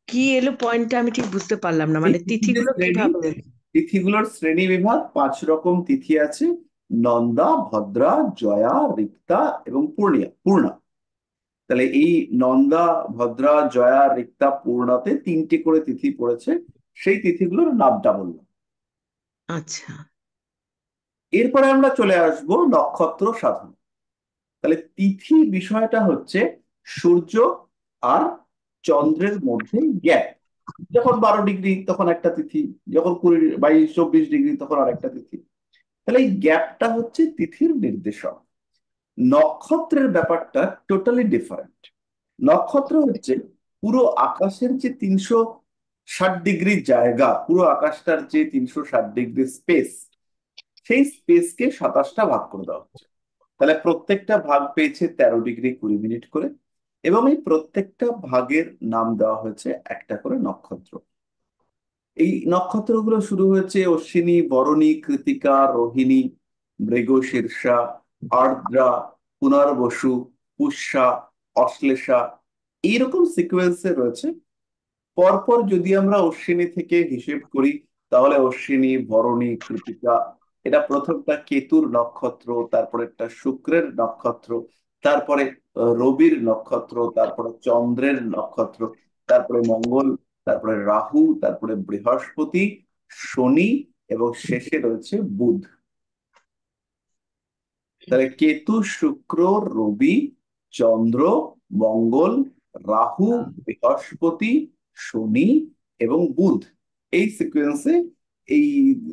কি এলো পয়েন্টটা আমি ঠিক বুঝতে পারলাম না, এই মানে তিথিতে তিথিগুলো শ্রেণী, কিভাবে। তিথিগুলোর শ্রেণী বিভাগ 5 রকম তিথি আছে: নন্দা, ভদ্রা, জয়া, রিক্তা এবং পূর্ণা। তাহলে এই নন্দা, ভদ্রা, জয়া, রিক্তা, পূর্ণাতে 3টে করে তিথি পড়েছে। সেই তিথিগুলোর নামটা বললাম। আচ্ছা। এরপরে আমরা চলে আসব নক্ষত্র সাধনা। তাহলে তিথি বিষয়টা হচ্ছে সূর্য আর চন্দ্রের মধ্যে গ্যাপ। যখন 12 ডিগ্রি তখন একটা তিথি, যখন 20, 22, 24 ডিগ্রি তখন আরেকটা তিথি। তাহলে এই গ্যাপটা হচ্ছে তিথির নির্দেশক। নক্ষত্রের ব্যাপারটা টোটালি ডিফারেন্ট। নক্ষত্র হচ্ছে পুরো আকাশের যে 360 ডিগ্রি জায়গা, পুরো আকাশটার যে 360 ডিগ্রি স্পেস, সেই স্পেসকে 27টা ভাগ করে দেওয়া হচ্ছে। তাহলে প্রত্যেকটা ভাগ পেয়েছে 13 ডিগ্রি 20 মিনিট করে, এবং এই প্রত্যেকটা ভাগের নাম দেওয়া হয়েছে একটা করে নক্ষত্র। এই নক্ষত্রগুলো শুরু হয়েছে অশ্বিনী, বরণী, কৃতিকা, রোহিণী, মৃগশীর্ষা, আর্দ্রা, পুনর্বসু, পুষ্যা, অশ্লেষা, এইরকম সিকোয়েন্সে রয়েছে। পরপর যদি আমরা অশ্বিনী থেকে হিসেব করি, তাহলে অশ্বিনী, ভরণী, কৃতিকা, এটা প্রথমটা কেতুর নক্ষত্র, তারপরে একটা শুক্রের নক্ষত্র, তারপরে রবির নক্ষত্র, তারপরে চন্দ্রের নক্ষত্র, তারপরে মঙ্গল, তারপরে রাহু, তারপরে বৃহস্পতি, শনি, এবং শেষে রয়েছে বুধ। তাহলে কেতু, শুক্র, রবি, চন্দ্র, মঙ্গল, রাহু, বৃহস্পতি, শনি এবং বুধ, এই সিকোয়েন্সে এই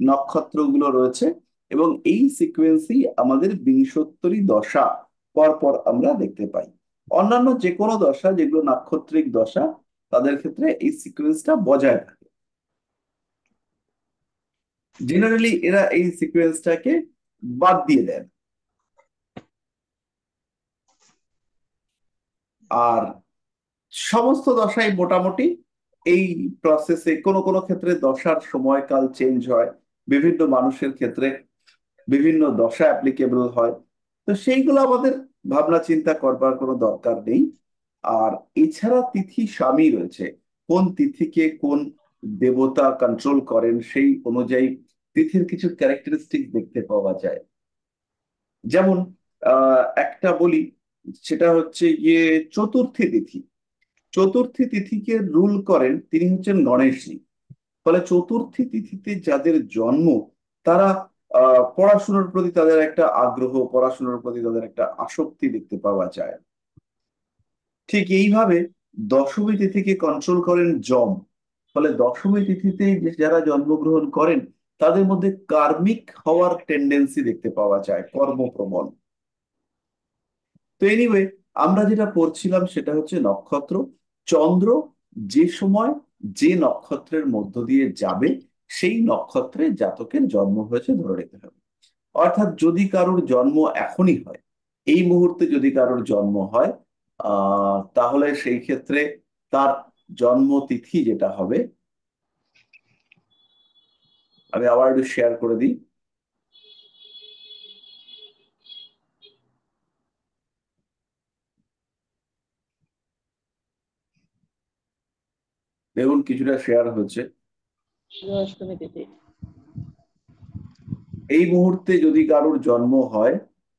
নক্ষত্রগুলো রয়েছে। এবং এই সিকোয়েন্সেই আমাদের বিংশোত্তরী দশা পরপর আমরা দেখতে পাই। অন্যান্য যে কোনো দশা, যেগুলো নাক্ষত্রিক দশা, তাদের ক্ষেত্রে এই সিকোয়েন্সটা বজায় থাকে। জেনারেলি এরা এই সিকোয়েন্সটাকে বাদ দিয়ে দেন। আর সমস্ত দশাই মোটামুটি এই প্রসেসে, কোনো কোনো ক্ষেত্রে দশার সময়কাল চেঞ্জ হয়, বিভিন্ন মানুষের ক্ষেত্রে বিভিন্ন দশা অ্যাপ্লিকেবল হয়। তো সেইগুলো আমাদের ভাবনা চিন্তা করবার কোনো দরকার নেই। আর এছাড়া তিথি স্বামী রয়েছে, কোন তিথিকে কোন দেবতা কন্ট্রোল করেন সেই অনুযায়ী তিথির কিছু ক্যারেক্টারিস্টিক দেখতে পাওয়া যায়। যেমন একটা বলি, সেটা হচ্ছে গিয়ে চতুর্থী তিথি। চতুর্থী তিথিকে রুল করেন তিনি হচ্ছেন গণেশজি। ফলে চতুর্থী তিথিতে যাদের জন্ম, তারা পড়াশোনার প্রতি তাদের একটা আগ্রহ, পড়াশোনার প্রতি তাদের একটা আসক্তি দেখতে পাওয়া যায়। ঠিক এইভাবে দশমী তিথিকে কন্ট্রোল করেন যম। ফলে দশমী তিথিতে যারা জন্মগ্রহণ করেন, তাদের মধ্যে কার্মিক হওয়ার টেন্ডেন্সি দেখতে পাওয়া যায়, কর্মপ্রবণ। তো এনিওয়ে, আমরা যেটা পড়ছিলাম সেটা হচ্ছে নক্ষত্র। চন্দ্র যে সময় যে নক্ষত্রের মধ্য দিয়ে যাবে, সেই নক্ষত্রে জাতকের জন্ম হয়েছে ধরে নিতে হবে। অর্থাৎ যদি কারোর জন্ম এখনই হয়, এই মুহূর্তে যদি কারোর জন্ম হয়, তাহলে সেই ক্ষেত্রে তার জন্ম তিথি যেটা হবে, আমি আবার একটু শেয়ার করে দিই। দেখুন কিছুটা শেয়ার হচ্ছে। অষ্টমী তিথি। এই মুহূর্তে যদি কারোর জন্ম হয়,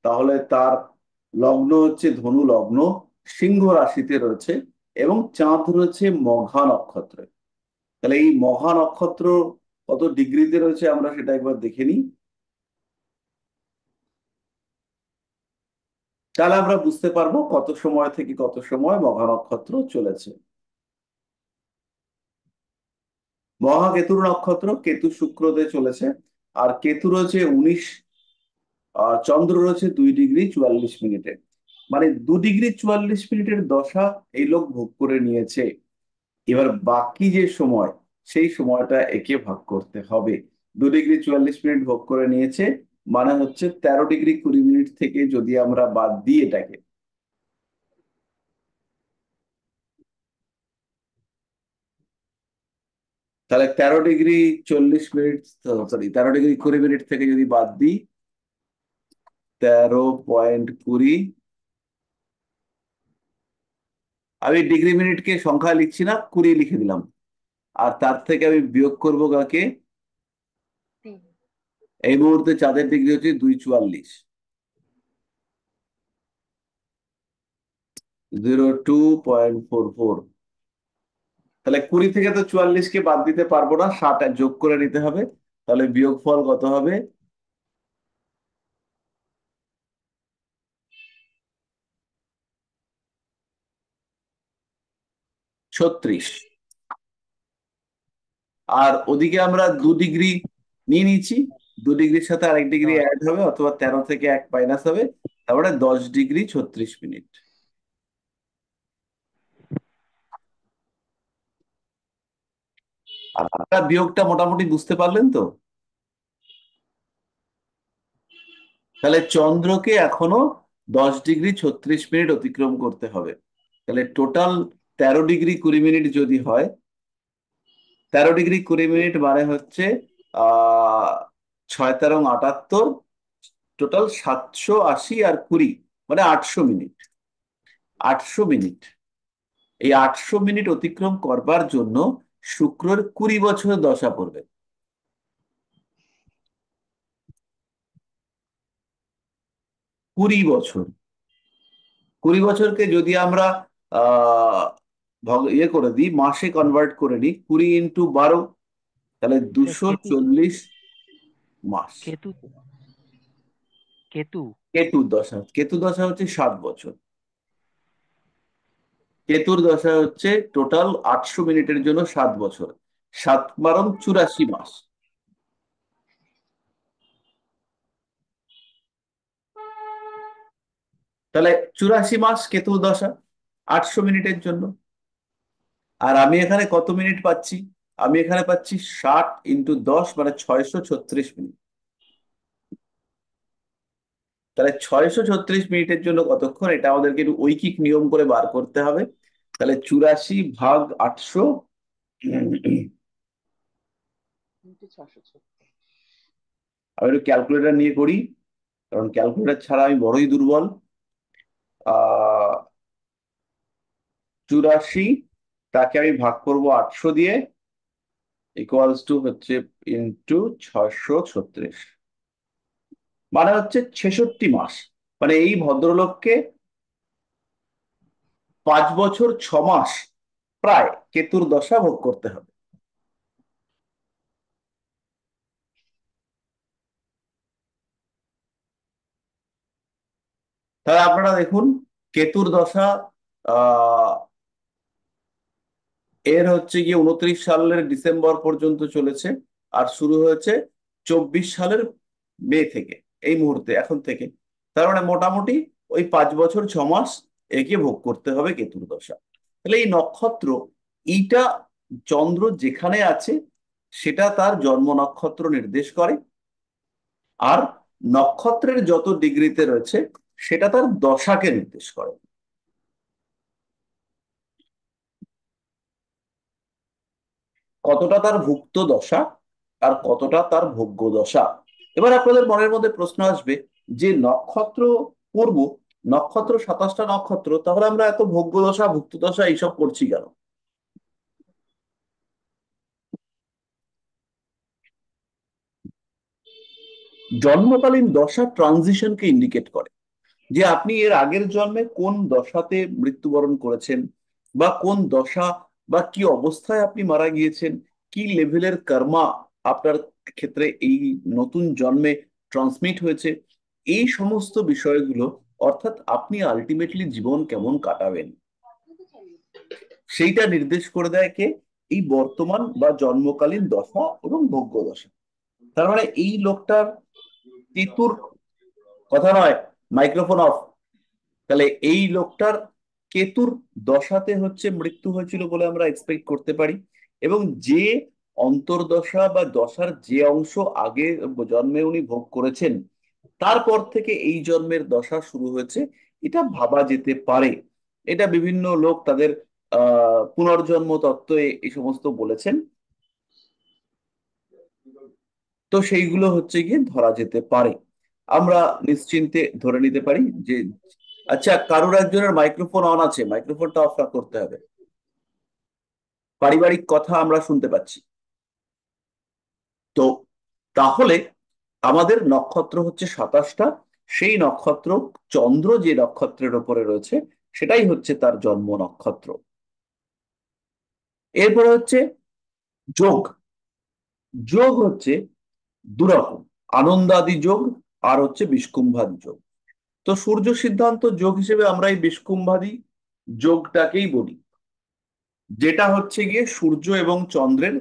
তাহলে তার লগ্ন হচ্ছে ধনু লগ্ন, সিংহ রাশিতে রয়েছে, এবং চাঁদ রয়েছে মঘা নক্ষত্রে। তাহলে এই মঘা নক্ষত্র কত ডিগ্রিতে রয়েছে আমরা সেটা একবার দেখে নিই। তাহলে আমরা বুঝতে পারবো কত সময় থেকে কত সময় মঘা নক্ষত্র চলেছে। মহা কেতুর নক্ষত্র, কেতু শুক্রতে চলেছে, আর কেতু রয়েছে 19, চন্দ্র রয়েছে 2 ডিগ্রি 44 মিনিটে। মানে 2 ডিগ্রি 44 মিনিটের দশা এই লোক ভোগ করে নিয়েছে। এবার বাকি যে সময়, সেই সময়টা একে ভাগ করতে হবে। 2 ডিগ্রি 44 মিনিট ভোগ করে নিয়েছে, মানে হচ্ছে 13 ডিগ্রি 20 মিনিট থেকে যদি আমরা বাদ দিই এটাকে, তাহলে 13 degree 40 minute, sorry 13 degree 20 minute থেকে যদি বাদ দিই 13.20, আমি ডিগ্রি মিনিটকে সংখ্যা লিখছি না, 20 লিখে দিলাম। আর তার থেকে আমি বিয়োগ করবো কাকে? এই মুহূর্তে চাঁদের ডিগ্রি হচ্ছে 244, 02.44। তাহলে 20 থেকে তো 44-কে বাদ দিতে পারবো না, 60 যোগ করে নিতে হবে। তাহলে বিয়োগফল কত হবে? 36। আর ওদিকে আমরা 2 ডিগ্রি নিয়ে নিচ্ছি, 2 ডিগ্রির সাথে আরেক ডিগ্রি হ্যাঁ অ্যাড হবে, অথবা 13 থেকে 1 মাইনাস হবে, তারপরে 10 ডিগ্রি 36 মিনিট। আপনারা বিয়োগটা মোটামুটি বুঝতে পারলেন তো? তাহলে চন্দ্রকে এখনো 10 ডিগ্রি 36 মিনিট অতিক্রম করতে হবে। তাহলে টোটাল 13 ডিগ্রি 20 মিনিট যদি হয়, 13 ডিগ্রি 20 মিনিট মানে হচ্ছে 6 তেরো 78, টোটাল 780 আর 20 মানে 800 মিনিট। 800 মিনিট, এই 800 মিনিট অতিক্রম করবার জন্য শুক্রের 20 বছর দশা পড়বে। 20 বছর। 20 বছরকে যদি আমরা আহ ইয়ে করে দিই, মাসে কনভার্ট করে নিই, 20 × 12, তাহলে এটা কেতু 240 মাস। কেতু কেতু কেতু দশা হচ্ছে 7 বছর। কেতুর দশা হচ্ছে টোটাল 800 মিনিটের জন্য 7 বছর, 7 × 84 মাস। তাহলে 84 মাস কেতুর দশা 800 মিনিটের জন্য। আর আমি এখানে কত মিনিট পাচ্ছি? আমি এখানে পাচ্ছি 60 × 10 মানে 636 মিনিট। তাহলে 636 মিনিটের জন্য কতক্ষণ, এটা আমাদেরকে একটু ঐকিক নিয়ম করে বার করতে হবে। তাহলে 84 ভাগ 800, আমি একটু ক্যালকুলেটর নিয়ে করি, কারণ ক্যালকুলেটর ছাড়া আমি বড়ই দুর্বল। 84 তাকে আমি ভাগ করব 800 দিয়ে, ইকুয়ালস টু হচ্ছে ইন্টু 636, মানে হচ্ছে 66 মাস। মানে এই ভদ্রলোককে 5 বছর 6 মাস প্রায় কেতুর দশা ভোগ করতে হবে। তাহলে আপনারা দেখুন, কেতুর দশা আহ এর হচ্ছে গিয়ে 29 সালের ডিসেম্বর পর্যন্ত চলেছে, আর শুরু হয়েছে 24 সালের মে থেকে, এই মুহূর্তে এখন থেকে। তার মানে মোটামুটি ওই 5 বছর 6 মাস একে ভোগ করতে হবে কেতুর দশা। তাহলে এই নক্ষত্র, এইটা চন্দ্র যেখানে আছে সেটা তার জন্ম নক্ষত্র নির্দেশ করে, আর নক্ষত্রের যত ডিগ্রিতে রয়েছে সেটা তার দশাকে নির্দেশ করে। কতটা তার ভুক্ত দশা আর কতটা তার ভোগ্য দশা। এবার আপনাদের মনের মধ্যে প্রশ্ন আসবে যে নক্ষত্র পড়বো, নক্ষত্র 27টা নক্ষত্র, তাহলে আমরা এত ভোগ্য দশা ভুক্ত দশা এইসব করছি কেন? জন্মকালীন দশা ট্রানজিশনকে ইন্ডিকেট করে, যে আপনি এর আগের জন্মে কোন দশাতে মৃত্যুবরণ করেছেন, বা কোন দশা বা কি অবস্থায় আপনি মারা গিয়েছেন, কি লেভেলের কর্মা আপনার ক্ষেত্রে এই নতুন জন্মে ট্রান্সমিট হয়েছে, এই সমস্ত বিষয়গুলো, অর্থাৎ আপনি আলটিমেটলি জীবন কেমন কাটাবেন, সেইটা নির্দেশ করে দেয় কে? এই বর্তমান বা জন্মকালীন দশা এবং ভোগ্য দশা। তার মানে এই লোকটার কেতুর, কথা নয়, মাইক্রোফোন অফ। তাহলে এই লোকটার কেতুর দশাতে হচ্ছে মৃত্যু হয়েছিল বলে আমরা এক্সপেক্ট করতে পারি, এবং যে অন্তর্দশা বা দশার যে অংশ আগে জন্মে উনি ভোগ করেছেন, তারপর থেকে এই জন্মের দশা শুরু হয়েছে, এটা ভাবা যেতে পারে। এটা বিভিন্ন লোক তাদের পুনর্জন্ম তত্ত্বে এই সমস্ত বলেছেন। তো সেইগুলো হচ্ছে গিয়ে ধরা যেতে পারে, আমরা নিশ্চিন্তে ধরে নিতে পারি যে। আচ্ছা, কারোর একজনের মাইক্রোফোন অন আছে, মাইক্রোফোনটা অফ করতে হবে। পারিবারিক কথা আমরা শুনতে পাচ্ছি। তো তাহলে আমাদের নক্ষত্র হচ্ছে 27টা, সেই নক্ষত্র, চন্দ্র যে নক্ষত্রের ওপরে রয়েছে সেটাই হচ্ছে তার জন্ম নক্ষত্র। এরপরে হচ্ছে যোগ। যোগ হচ্ছে দুরকম, আনন্দাদি যোগ আর হচ্ছে বিষকুম্ভাদি যোগ। তো সূর্য সিদ্ধান্ত যোগ হিসেবে আমরা এই বিষকুম্ভাদি যোগটাকেই বলি, যেটা হচ্ছে গিয়ে সূর্য এবং চন্দ্রের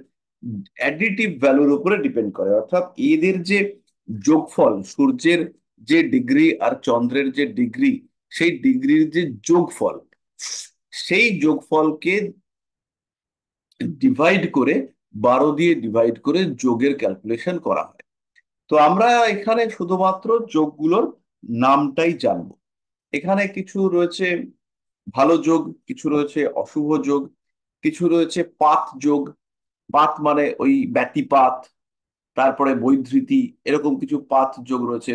অ্যাডিটিভ ভ্যালুর উপরে ডিপেন্ড করে। অর্থাৎ এদের যে যোগফল, সূর্যের যে ডিগ্রি আর চন্দ্রের যে ডিগ্রি, সেই ডিগ্রির যে যোগফল, সেই যোগফলকে ডিভাইড করে, 12 দিয়ে ডিভাইড করে যোগের ক্যালকুলেশন করা হয়। তো আমরা এখানে শুধুমাত্র যোগগুলোর নামটাই জানবো। এখানে কিছু রয়েছে ভালো যোগ, কিছু রয়েছে অশুভ যোগ, কিছু রয়েছে পাত যোগ। পাত মানে ওই ব্যতিপাত, তারপরে বৈধৃতি, এরকম কিছু পাত যোগ রয়েছে।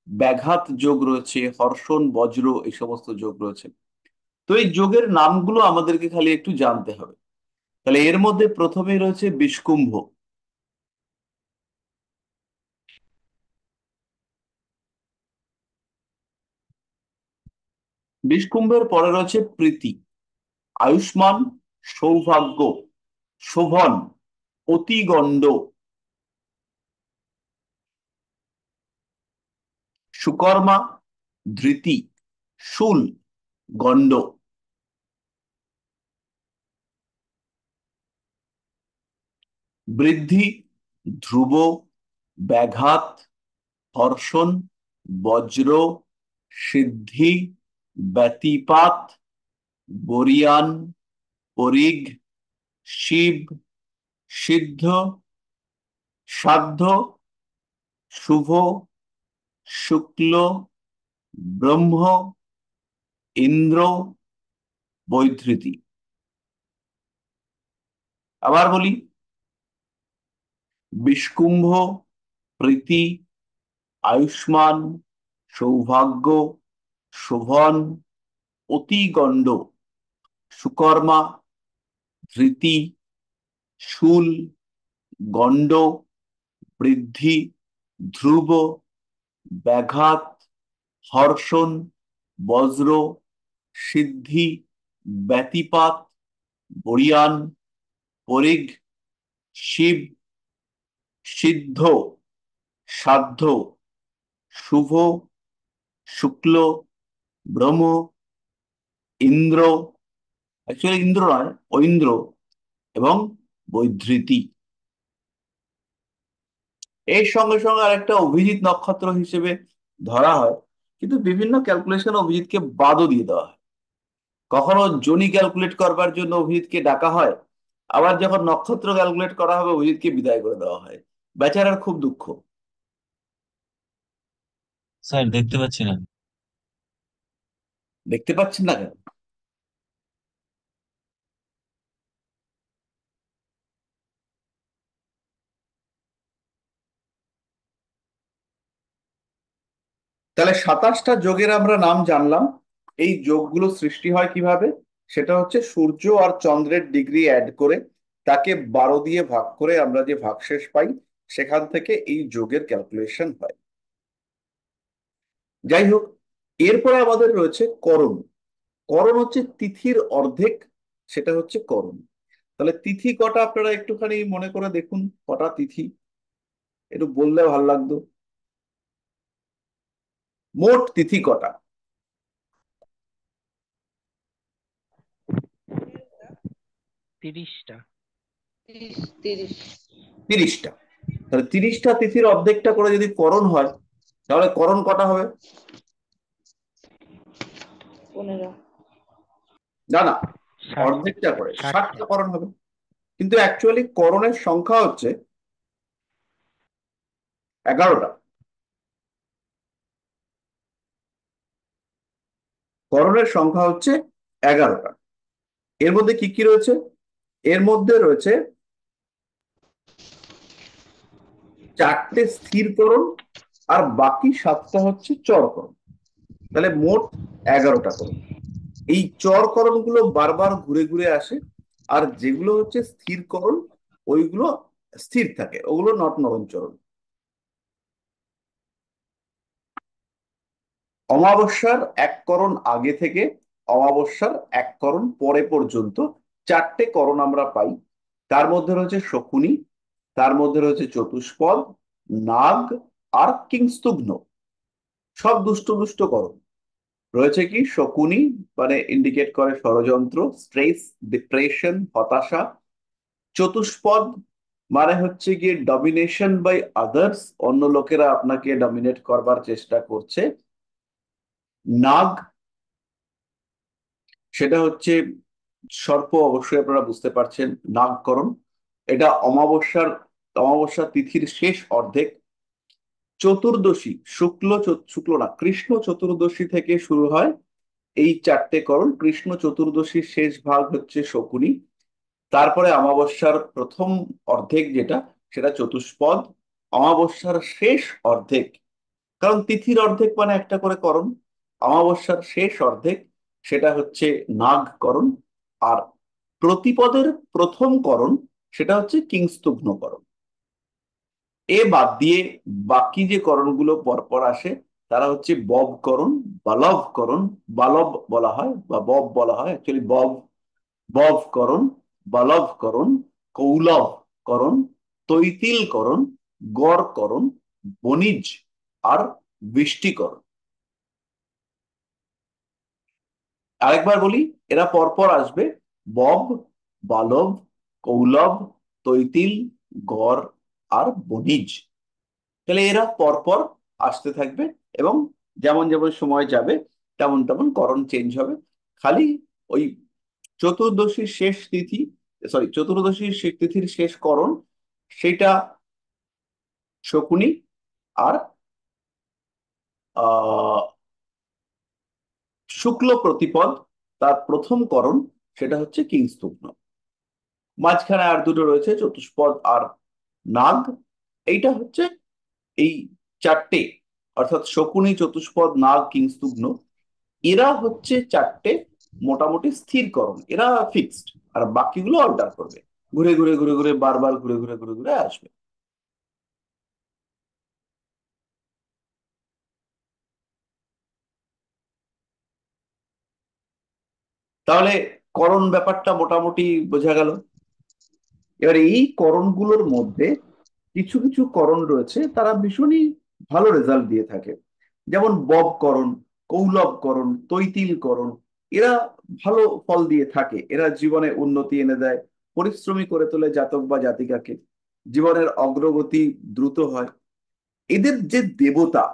ব্যাঘাত যোগ রয়েছে, হর্ষণ বজ্র, এই সমস্ত যোগ রয়েছে। তো এই যোগের নামগুলো আমাদেরকে খালি একটু জানতে হবে। তাহলে এর মধ্যে প্রথমেই রয়েছে বিষকুম্ভ। বিষকুম্ভের পরে রয়েছে প্রীতি, আয়ুষ্মান, সৌভাগ্য, শোভন, অতিগণ্ড, সুকর্মা, ধৃতি, শূল, গণ্ড। বৃদ্ধি, ধ্রুব, ব্যাঘাত, হর্ষণ, বজ্র, সিদ্ধি, ব্যতিপাত, বরিয়ান, পরিগ, শিব, সিদ্ধ, সাধ্য, শুভ, শুক্ল, ব্রহ্ম, ইন্দ্র, বৈধৃতি। আবার বলি, বিষকুম্ভ, প্রীতি, আয়ুষ্মান, সৌভাগ্য, শোভন, অতিগণ্ড, সুকর্মা, ধৃতি, শূল, গণ্ড, বৃদ্ধি, ধ্রুব, ব্যাঘাত, হর্ষণ, বজ্র, সিদ্ধি, ব্যতিপাত, বরিয়ান, পরিগ, শিব, সিদ্ধ, সাধ্য, শুভ, শুক্ল, ব্রহ্ম, ইন্দ্র, অ্যাকচুয়ালি ইন্দ্র নয়, ঐন্দ্র, এবং বৈধৃতি। এর সঙ্গে সঙ্গে আরেকটা অভিজিৎ নক্ষত্র হিসেবে ধরা হয়, কিন্তু বিভিন্ন ক্যালকুলেশন অভিজিৎকে বাদও দিয়ে দেওয়া হয়। কখনো জনি ক্যালকুলেট করবার জন্য অভিজিৎকে ডাকা হয়, আবার যখন নক্ষত্র ক্যালকুলেট করা হবে অভিজিৎকে বিদায় করে দেওয়া হয়। বেচারার খুব দুঃখ। স্যার দেখতে পাচ্ছি না। দেখতে পাচ্ছেন না কেন? তাহলে 27টা যোগের আমরা নাম জানলাম। এই যোগগুলো সৃষ্টি হয় কিভাবে? সেটা হচ্ছে সূর্য আর চন্দ্রের ডিগ্রি অ্যাড করে, তাকে 12 দিয়ে ভাগ করে আমরা যে ভাগশেষ পাই, সেখান থেকে এই যোগের ক্যালকুলেশন হয়। যাই হোক, এরপরে আমাদের রয়েছে করণ। করণ হচ্ছে তিথির অর্ধেক, সেটা হচ্ছে করণ। তাহলে তিথি কটা আপনারা একটুখানি মনে করে দেখুন, কটা তিথি একটু বললে ভালো লাগতো। মোট তিথি কটা? 30টা। 30টা। তাহলে 30টা তিথির অর্ধেকটা করে যদি করণ হয়, তাহলে করণ কটা হবে? 15। না না, 60টা। অর্ধেকটা করে 60টা। 60টা করণ হবে। কিন্তু অ্যাকচুয়ালি করণের সংখ্যা হচ্ছে 11টা। করণের সংখ্যা হচ্ছে 11টা। এর মধ্যে কি কি রয়েছে? এর মধ্যে রয়েছে 4টে স্থির করণ, আর বাকি 7টা হচ্ছে চর করণ। তাহলে মোট 11টা করণ। এই চর করণ গুলো বারবার ঘুরে ঘুরে আসে, আর যেগুলো হচ্ছে স্থির করণ ওইগুলো স্থির থাকে, ওগুলো নট নরঞ্চরণ। অমাবস্যার 1 করণ আগে থেকে অমাবস্যার 1 করণ পরে পর্যন্ত চারটে করণ আমরা পাই। তার মধ্যে রয়েছে শকুনি, তার মধ্যে রয়েছে চতুষ্পদ, নাগ আর কিংস্তুঘ্ন। সব দুষ্ট দুষ্ট করণ রয়েছে। কি শকুনি মানে ইন্ডিকেট করে ষড়যন্ত্র, স্ট্রেস, ডিপ্রেশন, হতাশা। চতুষ্পদ মানে হচ্ছে গিয়ে ডমিনেশন বাই আদার্স, অন্য লোকেরা আপনাকে ডমিনেট করবার চেষ্টা করছে। নাগ সেটা হচ্ছে সর্প, অবশ্যই আপনারা বুঝতে পারছেন, নাগকরণ। এটা অমাবস্যা তিথির শেষ অর্ধেক, চতুর্দশী, শুক্ল না, কৃষ্ণ চতুর্দশী থেকে শুরু হয় এই চারটে করণ। কৃষ্ণ চতুর্দশীর শেষ ভাগ হচ্ছে শকুনি, তারপরে অমাবস্যার প্রথম অর্ধেক যেটা, সেটা চতুষ্পদ, অমাবস্যার শেষ অর্ধেক, কারণ তিথির অর্ধেক মানে একটা করে করণ, অমাবস্যার শেষ অর্ধেক সেটা হচ্ছে নাগকরণ। আর প্রতিপদের প্রথম করণ সেটা হচ্ছে কিংস্তুঘ্নকরণ। এ বাদ দিয়ে বাকি যে করণগুলো পরপর আসে তারা হচ্ছে ববকরণ, বালবকরণ, বালব বলা হয় বা বব বলা হয়, অ্যাকচুয়ালি বব, ববকরণ, বালবকরণ, কৌলবকরণ, তৈতিলকরণ, গড়করণ, বণিজ আর বৃষ্টিকরণ। আরেকবার বলি, এরা পরপর আসবে: বব, বালব, কৌলব, তৈতিল, গড় আর বণিজ। তাহলে এরা পরপর আসতে থাকবে এবং যেমন যেমন সময় যাবে তেমন তেমন করণ চেঞ্জ হবে। খালি ওই চতুর্দশীর শেষ তিথি, চতুর্দশীর শেষ তিথির শেষ করণ সেটা শকুনি, আর আহ শুক্ল প্রতিপদ তার প্রথম করণ সেটা হচ্ছে কিংস্তুঘ্ন। মাঝখানে আর দুটো রয়েছে, চতুষ্পদ আর নাগ। এইটা হচ্ছে এই চারটে, অর্থাৎ শকুনি, চতুষ্পদ, নাগ, কিংস্তুঘ্ন, এরা হচ্ছে চারটে মোটামুটি স্থিরকরণ, এরা ফিক্সড। আর বাকিগুলো অল্টার করবে, ঘুরে ঘুরে ঘুরে ঘুরে বারবার ঘুরে ঘুরে ঘুরে ঘুরে আসবে। তাহলে করণ ব্যাপারটা মোটামুটি বোঝা গেল। এবার এই করণগুলোর মধ্যে কিছু কিছু করণ রয়েছে তারা ভীষণই ভালো রেজাল্ট দিয়ে থাকে, যেমন ববকরণ, কৌলবকরণ, তৈতিলকরণ। এরা ভালো ফল দিয়ে থাকে, এরা জীবনে উন্নতি এনে দেয়, পরিশ্রমী করে তোলে জাতক বা জাতিকাকে, জীবনের অগ্রগতি দ্রুত হয়। এদের যে দেবতা,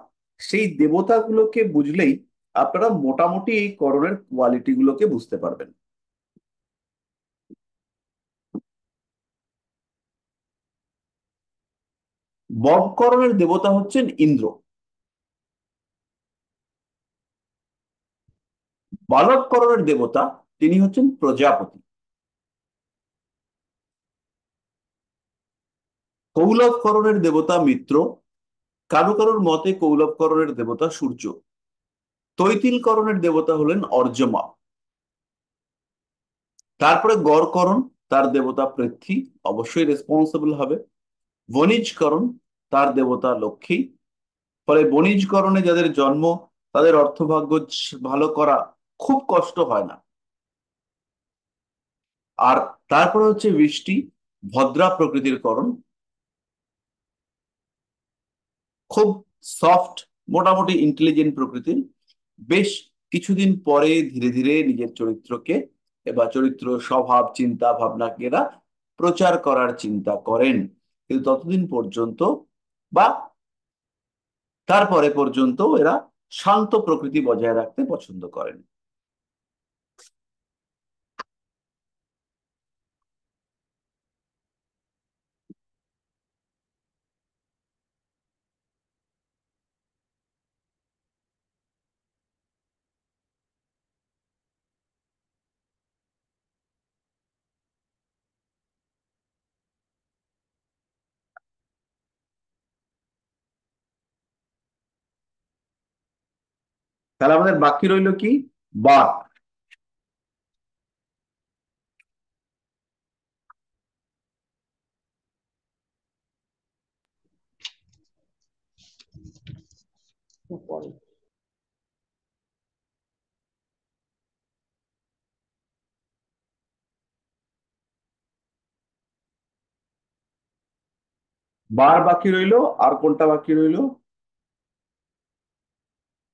সেই দেবতাগুলোকে বুঝলেই আপনারা মোটামুটি এই করণের কোয়ালিটি গুলোকে বুঝতে পারবেন। ববকরণের দেবতা হচ্ছেন ইন্দ্র। বালবকরণের দেবতা তিনি হচ্ছেন প্রজাপতি। কৌলবকরণের দেবতা মিত্র, কারো কারোর মতে কৌলবকরণের দেবতা সূর্য। তৈতিলকরণের দেবতা হলেন অর্যমা। তারপরে গড়করণ, তার দেবতা পৃথ্বী, অবশ্যই রেসপন্সিবল হবে। বণিজকরণ, তার দেবতা লক্ষ্মী। ফলে বণিজকরণে যাদের জন্ম তাদের অর্থভাগ্য ভালো করা খুব কষ্ট হয় না। আর তারপরে হচ্ছে বৃষ্টি, ভদ্রা প্রকৃতির করণ, খুব সফট, মোটামুটি ইন্টেলিজেন্ট প্রকৃতির। বেশ কিছুদিন পরে ধীরে ধীরে নিজের চরিত্রকে বা চরিত্র, স্বভাব, চিন্তা ভাবনাকে এরা প্রচার করার চিন্তা করেন, কিন্তু ততদিন পর্যন্ত বা তারপরে পর্যন্ত এরা শান্ত প্রকৃতি বজায় রাখতে পছন্দ করেন। তাহলে আমাদের বাকি রইল কি? বাঘ। বার বাকি রইলো, আর কোনটা বাকি রইলো?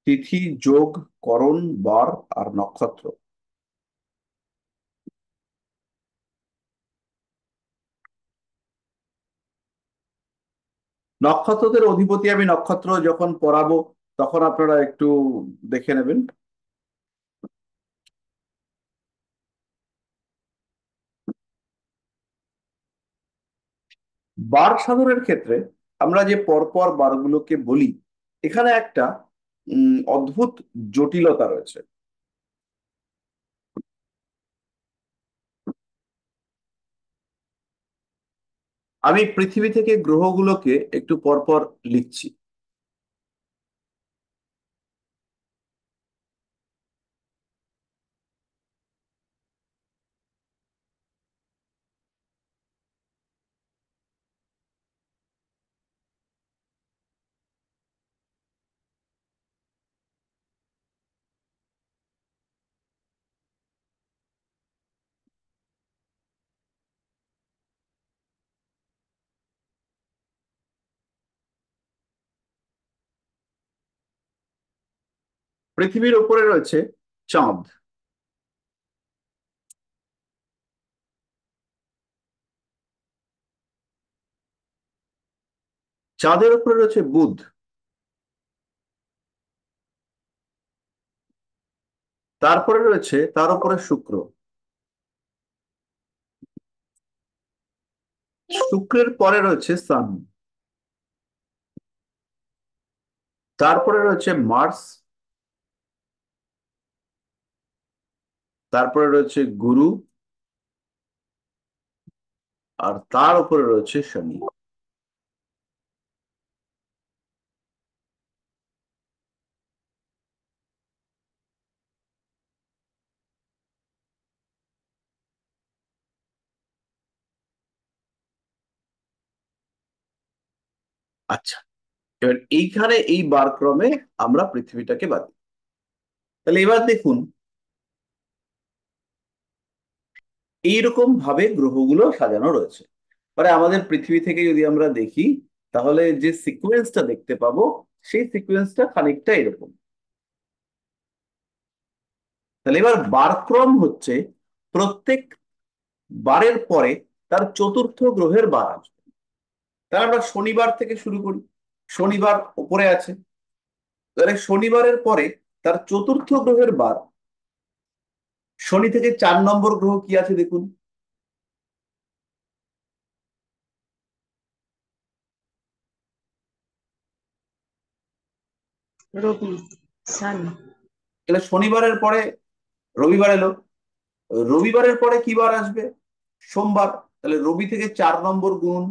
তিথি যোগ করণ বার আর নক্ষত্র। নক্ষত্রদের অধিপতি আমি নক্ষত্র যখন পড়াবো তখন আপনারা একটু দেখে নেবেন। বার সাধনের ক্ষেত্রে আমরা যে পরপর বারগুলোকে বলি, এখানে একটা অদ্ভুত জটিলতা রয়েছে। আমি পৃথিবী থেকে গ্রহগুলোকে একটু পরপর লিখছি। পৃথিবীর উপরে রয়েছে চাঁদ, চাঁদের উপরে রয়েছে বুধ, তারপরে রয়েছে তার উপরে শুক্র, শুক্রের পরে রয়েছে সান, তারপরে রয়েছে মার্স, তারপরে রয়েছে গুরু, আর তার উপরে রয়েছে শনি। আচ্ছা, এবার এইখানে এই বারক্রমে আমরা পৃথিবীটাকে বাদ দিই। তাহলে এবার দেখুন এইরকম ভাবে গ্রহগুলো সাজানো রয়েছে। মানে আমাদের পৃথিবী থেকে যদি আমরা দেখি তাহলে যে সিকোয়েন্সটা দেখতে পাবো সেই সিকোয়েন্সটা খানিকটা এরকম। তাহলে এবার বারক্রম হচ্ছে প্রত্যেক বারের পরে তার চতুর্থ গ্রহের বার আসবে। তাহলে আমরা শনিবার থেকে শুরু করি, শনিবার উপরে আছে, তাহলে শনিবারের পরে তার চতুর্থ গ্রহের বার। শনি থেকে 4 নম্বর গ্রহ কি আছে দেখুন, রবি, সান। তাহলে শনিবারের পরে রবিবার এলো, রবিবারের পরে কি বার আসবে? সোমবার। তাহলে রবি থেকে 4 নম্বর গুণ,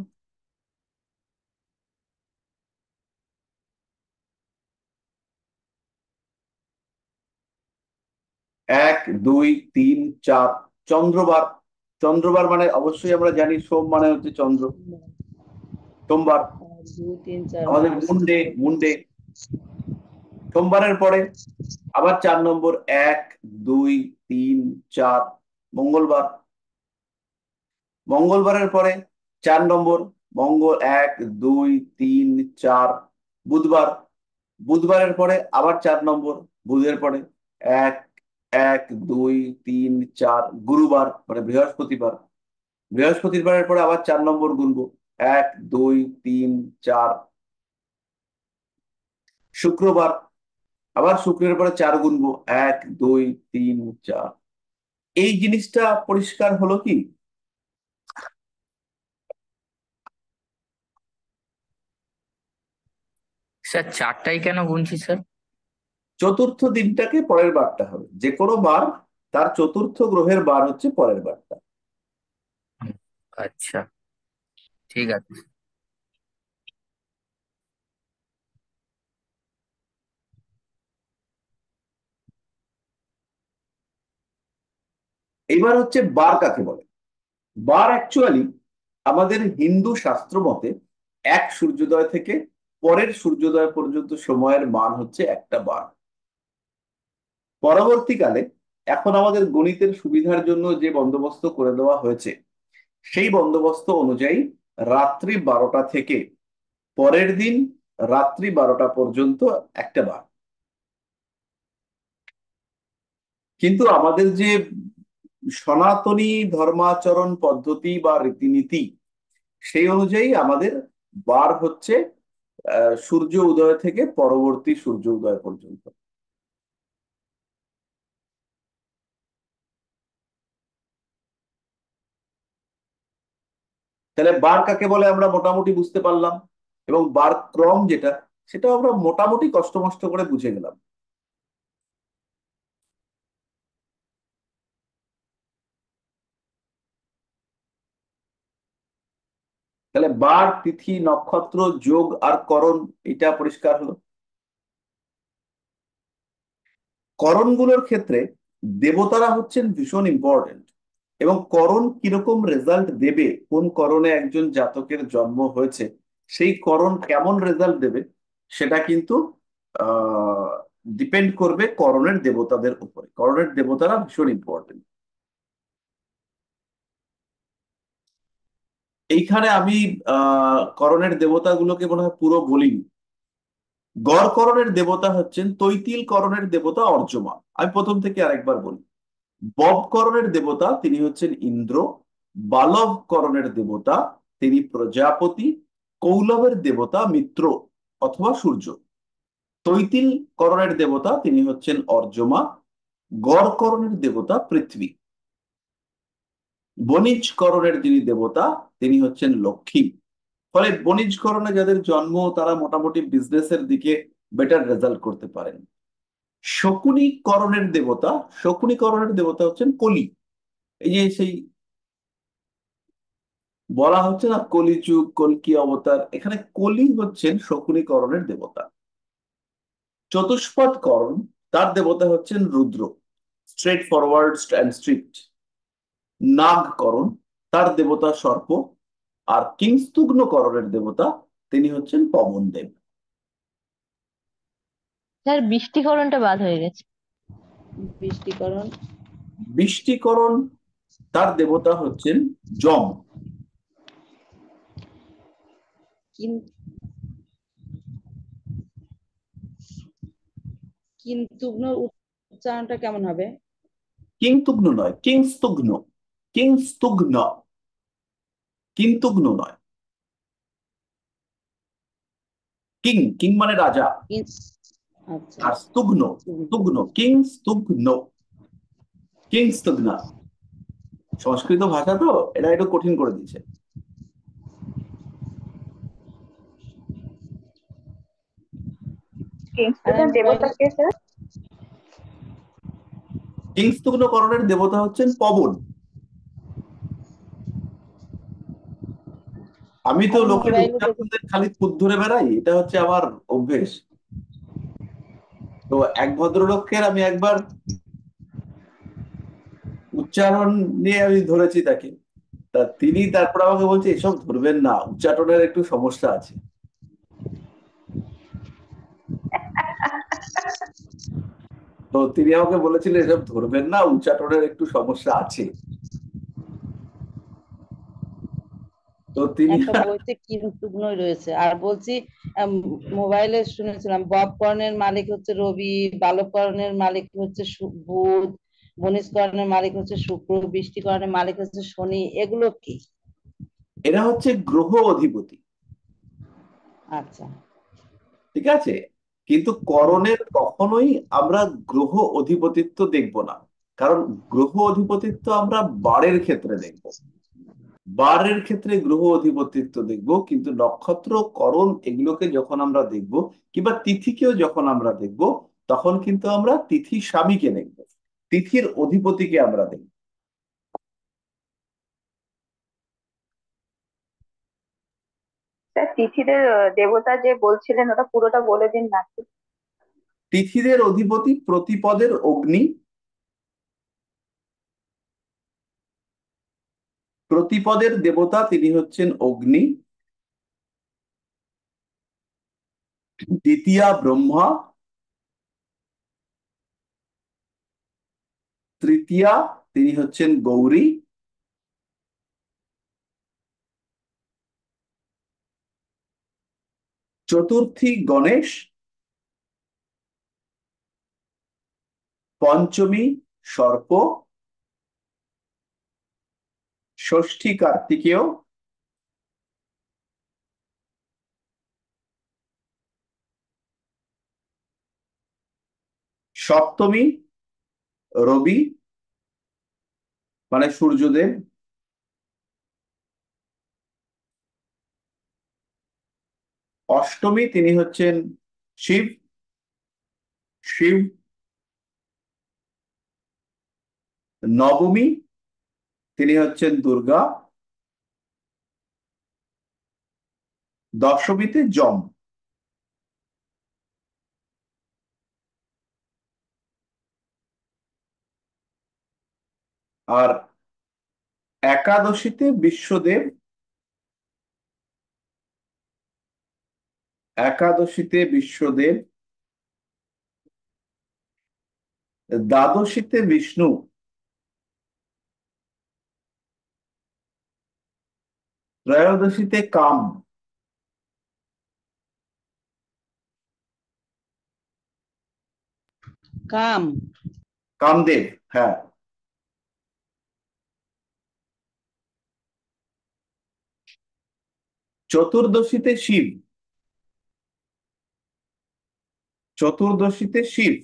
1 2 3 4 চন্দ্রবার। চন্দ্রবার মানে অবশ্যই আমরা জানি সোম মানে হচ্ছে চন্দ্র, সোমবার। 1 2 3 4 আমাদের 5 মুন্ডে, মুন্ডে। সোমবারের পরে আবার 4 নম্বর, 1 2 3 4 মঙ্গলবার। মঙ্গলবারের পরে 4 নম্বর, মঙ্গল, 1 2 3 4 বুধবার। বুধবারের পরে আবার 4 নম্বর, বুধের পরে 1 1 2 3 4 গুরুবার মানে বৃহস্পতিবার। বৃহস্পতিবারের পরে আবার 4 নম্বর গুনবো, 1 2 3 4 শুক্রবার। আবার শুক্রের পরে 4 গুনবো, 1 2 3 4। এই জিনিসটা পরিষ্কার হলো কি? স্যার চারটাই কেন গুনছি স্যার? চতুর্থ দিনটাকে পরের বারটা হবে, যে কোনো বার তার চতুর্থ গ্রহের বার হচ্ছে পরের বারটা। হুম, আচ্ছা, ঠিক আছে। এবার হচ্ছে বার কাকে বলে। বার অ্যাকচুয়ালি আমাদের হিন্দু শাস্ত্র মতে এক সূর্যোদয় থেকে পরের সূর্যোদয় পর্যন্ত সময়ের মান হচ্ছে একটা বার। পরবর্তীকালে এখন আমাদের গণিতের সুবিধার জন্য যে বন্দোবস্ত করে দেওয়া হয়েছে সেই বন্দোবস্ত অনুযায়ী রাত্রি 12টা থেকে পরের দিন রাত্রি 12টা পর্যন্ত একটা বার। কিন্তু আমাদের যে সনাতনী ধর্মাচরণ পদ্ধতি বা রীতিনীতি, সেই অনুযায়ী আমাদের বার হচ্ছে সূর্য উদয় থেকে পরবর্তী সূর্য উদয় পর্যন্ত। তাহলে বার কাকে বলে আমরা মোটামুটি বুঝতে পারলাম, এবং বার ক্রম যেটা, সেটা আমরা মোটামুটি কষ্ট মষ্ট করে বুঝে গেলাম। তাহলে বার, তিথি, নক্ষত্র, যোগ আর করণ, এটা পরিষ্কার হলো। করণগুলোর ক্ষেত্রে দেবতারা হচ্ছেন ভীষণ ইম্পর্টেন্ট, এবং করণ কিরকম রেজাল্ট দেবে, কোন করণে একজন জাতকের জন্ম হয়েছে, সেই করণ কেমন রেজাল্ট দেবে, সেটা কিন্তু ডিপেন্ড করবে করণের দেবতাদের উপরে। করণের দেবতারা ভীষণ ইম্পর্টেন্ট। এইখানে আমি করণের দেবতাগুলোকে মনে হয় পুরো বলিনি। গড় করণের দেবতা হচ্ছেন তৈতিল করণের দেবতা অর্যমা। আমি প্রথম থেকে আরেকবার বলি। বব করণের দেবতা তিনি হচ্ছেন ইন্দ্র। বালব করণের দেবতা তিনি প্রজাপতি। কৌলবের দেবতা মিত্র অথবা সূর্য। তৈতিল করণের দেবতা তিনি হচ্ছেন অর্যমা। গড় করণের দেবতা পৃথ্বী। বণিজ করণের যিনি দেবতা তিনি হচ্ছেন লক্ষ্মী। ফলে বণিজ করণে যাদের জন্ম, তারা মোটামুটি বিজনেসের দিকে বেটার রেজাল্ট করতে পারেন। শকুনিকরণের দেবতা, শকুনিকরণের দেবতা হচ্ছেন কলি। এই যে সেই বলা হচ্ছে না কলিযুগ, কল্কি অবতার, এখানে কলি হচ্ছেন শকুনিকরণের দেবতা। চতুষ্পদ করণ, তার দেবতা হচ্ছেন রুদ্র, স্ট্রেট ফরওয়ার্ড অ্যান্ড স্ট্রিক্ট। নাগকরণ, তার দেবতা সর্প। আর কিংস্তুগ্ন করণের দেবতা তিনি হচ্ছেন পবনদেব। স্যার বৃষ্টিকরণটা বাদ হয়ে গেছে। বৃষ্টিকরণ বৃষ্টিকরণ, তার দেবতা হচ্ছেন যম। কিন্তু উচ্চারণটা কেমন হবে? কিংতুগ্ন নয়, কিংস্তুগ্ন। কিংস্তুগ্ন, কিন্তুগ্ন নয়। কিং, কিং মানে রাজা, আচ্ছা, আর স্তুগ্ন, স্তুগ্ন, কিংস্তুগ্ন, কিংস্তুগ্না। সংস্কৃত ভাষা তো এটা একটু কঠিন করে দিয়েছে। কিংস্টনের দেবতা কে স্যার? কিংস্তুগ্ন করণের দেবতা হচ্ছেন পবন। আমি তো লোকের উচ্চারণে খালি খুদ ধরে বেড়াই, এটা হচ্ছে আমার অভ্যেস। তো এক ভদ্রলোককে আমি একবার উচ্চারণ নিয়ে আমি ধরেছি তাকে, তা তিনি তারপর আমাকে বলছে এসব ধরবেন না, উচ্চারণের একটু সমস্যা আছে। তো তিনি আমাকে বলেছিলেন এসব ধরবেন না, উচ্চারণের একটু সমস্যা আছে। তো তিনি একটা বইতে কিন্তুগ্নই রয়েছে। আর বলছি মোবাইলে শুনেছিলাম ববকর্ণের মালিক হচ্ছে রবি, বালবকর্ণের মালিক হচ্ছে বুধ, বণিজকর্ণের মালিক হচ্ছে শুক্র, বৃষ্টিকর্ণের মালিক হচ্ছে শনি। এগুলো কি? এরা হচ্ছে গ্রহ অধিপতি। আচ্ছা, ঠিক আছে, কিন্তু করণের কখনোই আমরা গ্রহ অধিপতিত্ব দেখব না, কারণ গ্রহ অধিপতিত্ব আমরা বারের ক্ষেত্রে দেখব। বারের ক্ষেত্রে গ্রহ অধিপতিত্ব দেখব, কিন্তু নক্ষত্র, করণ এগুলোকে যখন আমরা দেখব, কিংবা তিথিকেও যখন আমরা দেখব, তখন কিন্তু আমরা তিথি স্বামীকে দেখব, তিথির অধিপতিকে আমরা দেখব। স্যার তিথিদের দেবতা যে বলছিলেন ওটা পুরোটা বলে দিন না। তিথিদের অধিপতি প্রতিপদের অগ্নি। প্রতিপদের দেবতা তিনি হচ্ছেন অগ্নি। দ্বিতীয়া ব্রহ্মা। তৃতীয়া তিনি হচ্ছেন গৌরী। চতুর্থী গণেশ, পঞ্চমী সর্প, ষষ্ঠী কার্তিকেয়, সপ্তমী রবি মানে সূর্যদেব, অষ্টমী তিনি হচ্ছেন শিব শিব, নবমী তিনি হচ্ছেন দুর্গা, দশমীতে যম। আর একাদশীতে বিশ্বদেব, একাদশীতে বিশ্বদেব, দ্বাদশীতে বিষ্ণু, ত্রয়োদশীতে কাম, কাম। কামদেব, হ্যাঁ, চতুর্দশীতে শিব, চতুর্দশীতে শিব,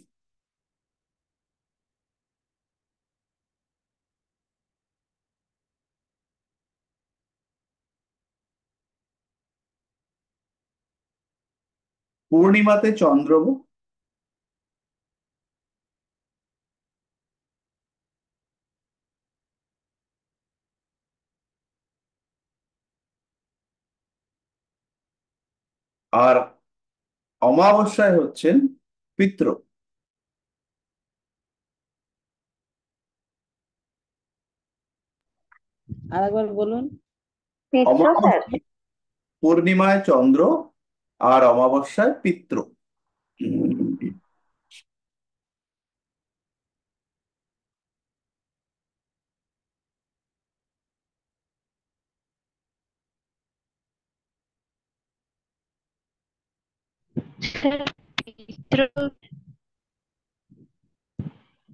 পূর্ণিমাতে চন্দ্র, আর অমাবস্যায় হচ্ছেন পিতৃ। আরেকবার বলুন। পিত্র স্যার। অমাবস্যায় পূর্ণিমায় চন্দ্র আর অমাবস্যায় পিতৃ। পিত্র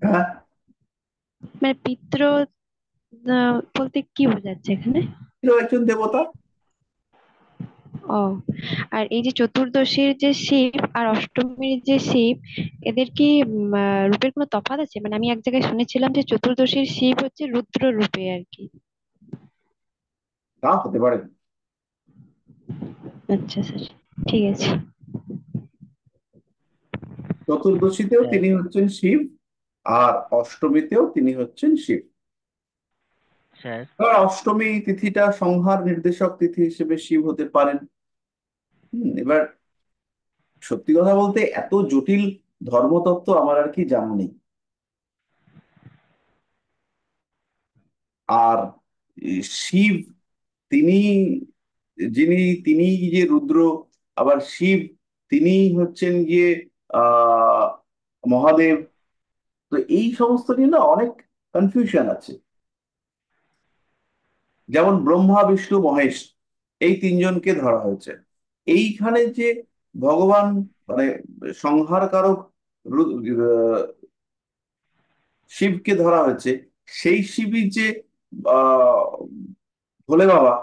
হ্যাঁ, মানে পিত্র বলতে কি বোঝাচ্ছে এখানে? পিতৃ একজন দেবতা। ও, আর এই যে চতুর্দশীর যে শিব আর অষ্টমীর যে শিব, এদের কি রূপের কোনো তফাৎ আছে? মানে আমি এক জায়গায় শুনেছিলাম যে চতুর্দশীর শিব হচ্ছে রুদ্র রূপে আর কি। তা হতে পারে। আচ্ছা স্যার, ঠিক আছে। চতুর্দশীতেও তিনি হচ্ছেন শিব আর অষ্টমীতেও তিনি হচ্ছেন শিব। স্যার আর অষ্টমী তিথিটা সংহার নির্দেশক তিথি হিসেবে শিব হতে পারেন। এবার সত্যি কথা বলতে এত জটিল ধর্মতত্ত্ব আমার আর কি জানা নেই। আর শিব তিনি যিনি তিনি যে রুদ্র, আবার শিব তিনি হচ্ছেন গিয়ে আহ মহাদেব। তো এই সমস্ত নিয়ে না অনেক কনফিউশন আছে। যেমন ব্রহ্মা বিষ্ণু মহেশ এই তিনজনকে ধরা হয়েছে। এইখানে যে ভগবান মানে সংহারকারক শিবকে ধরা হয়েছে, সেই শিবই যে আহ ভোলে বাবা,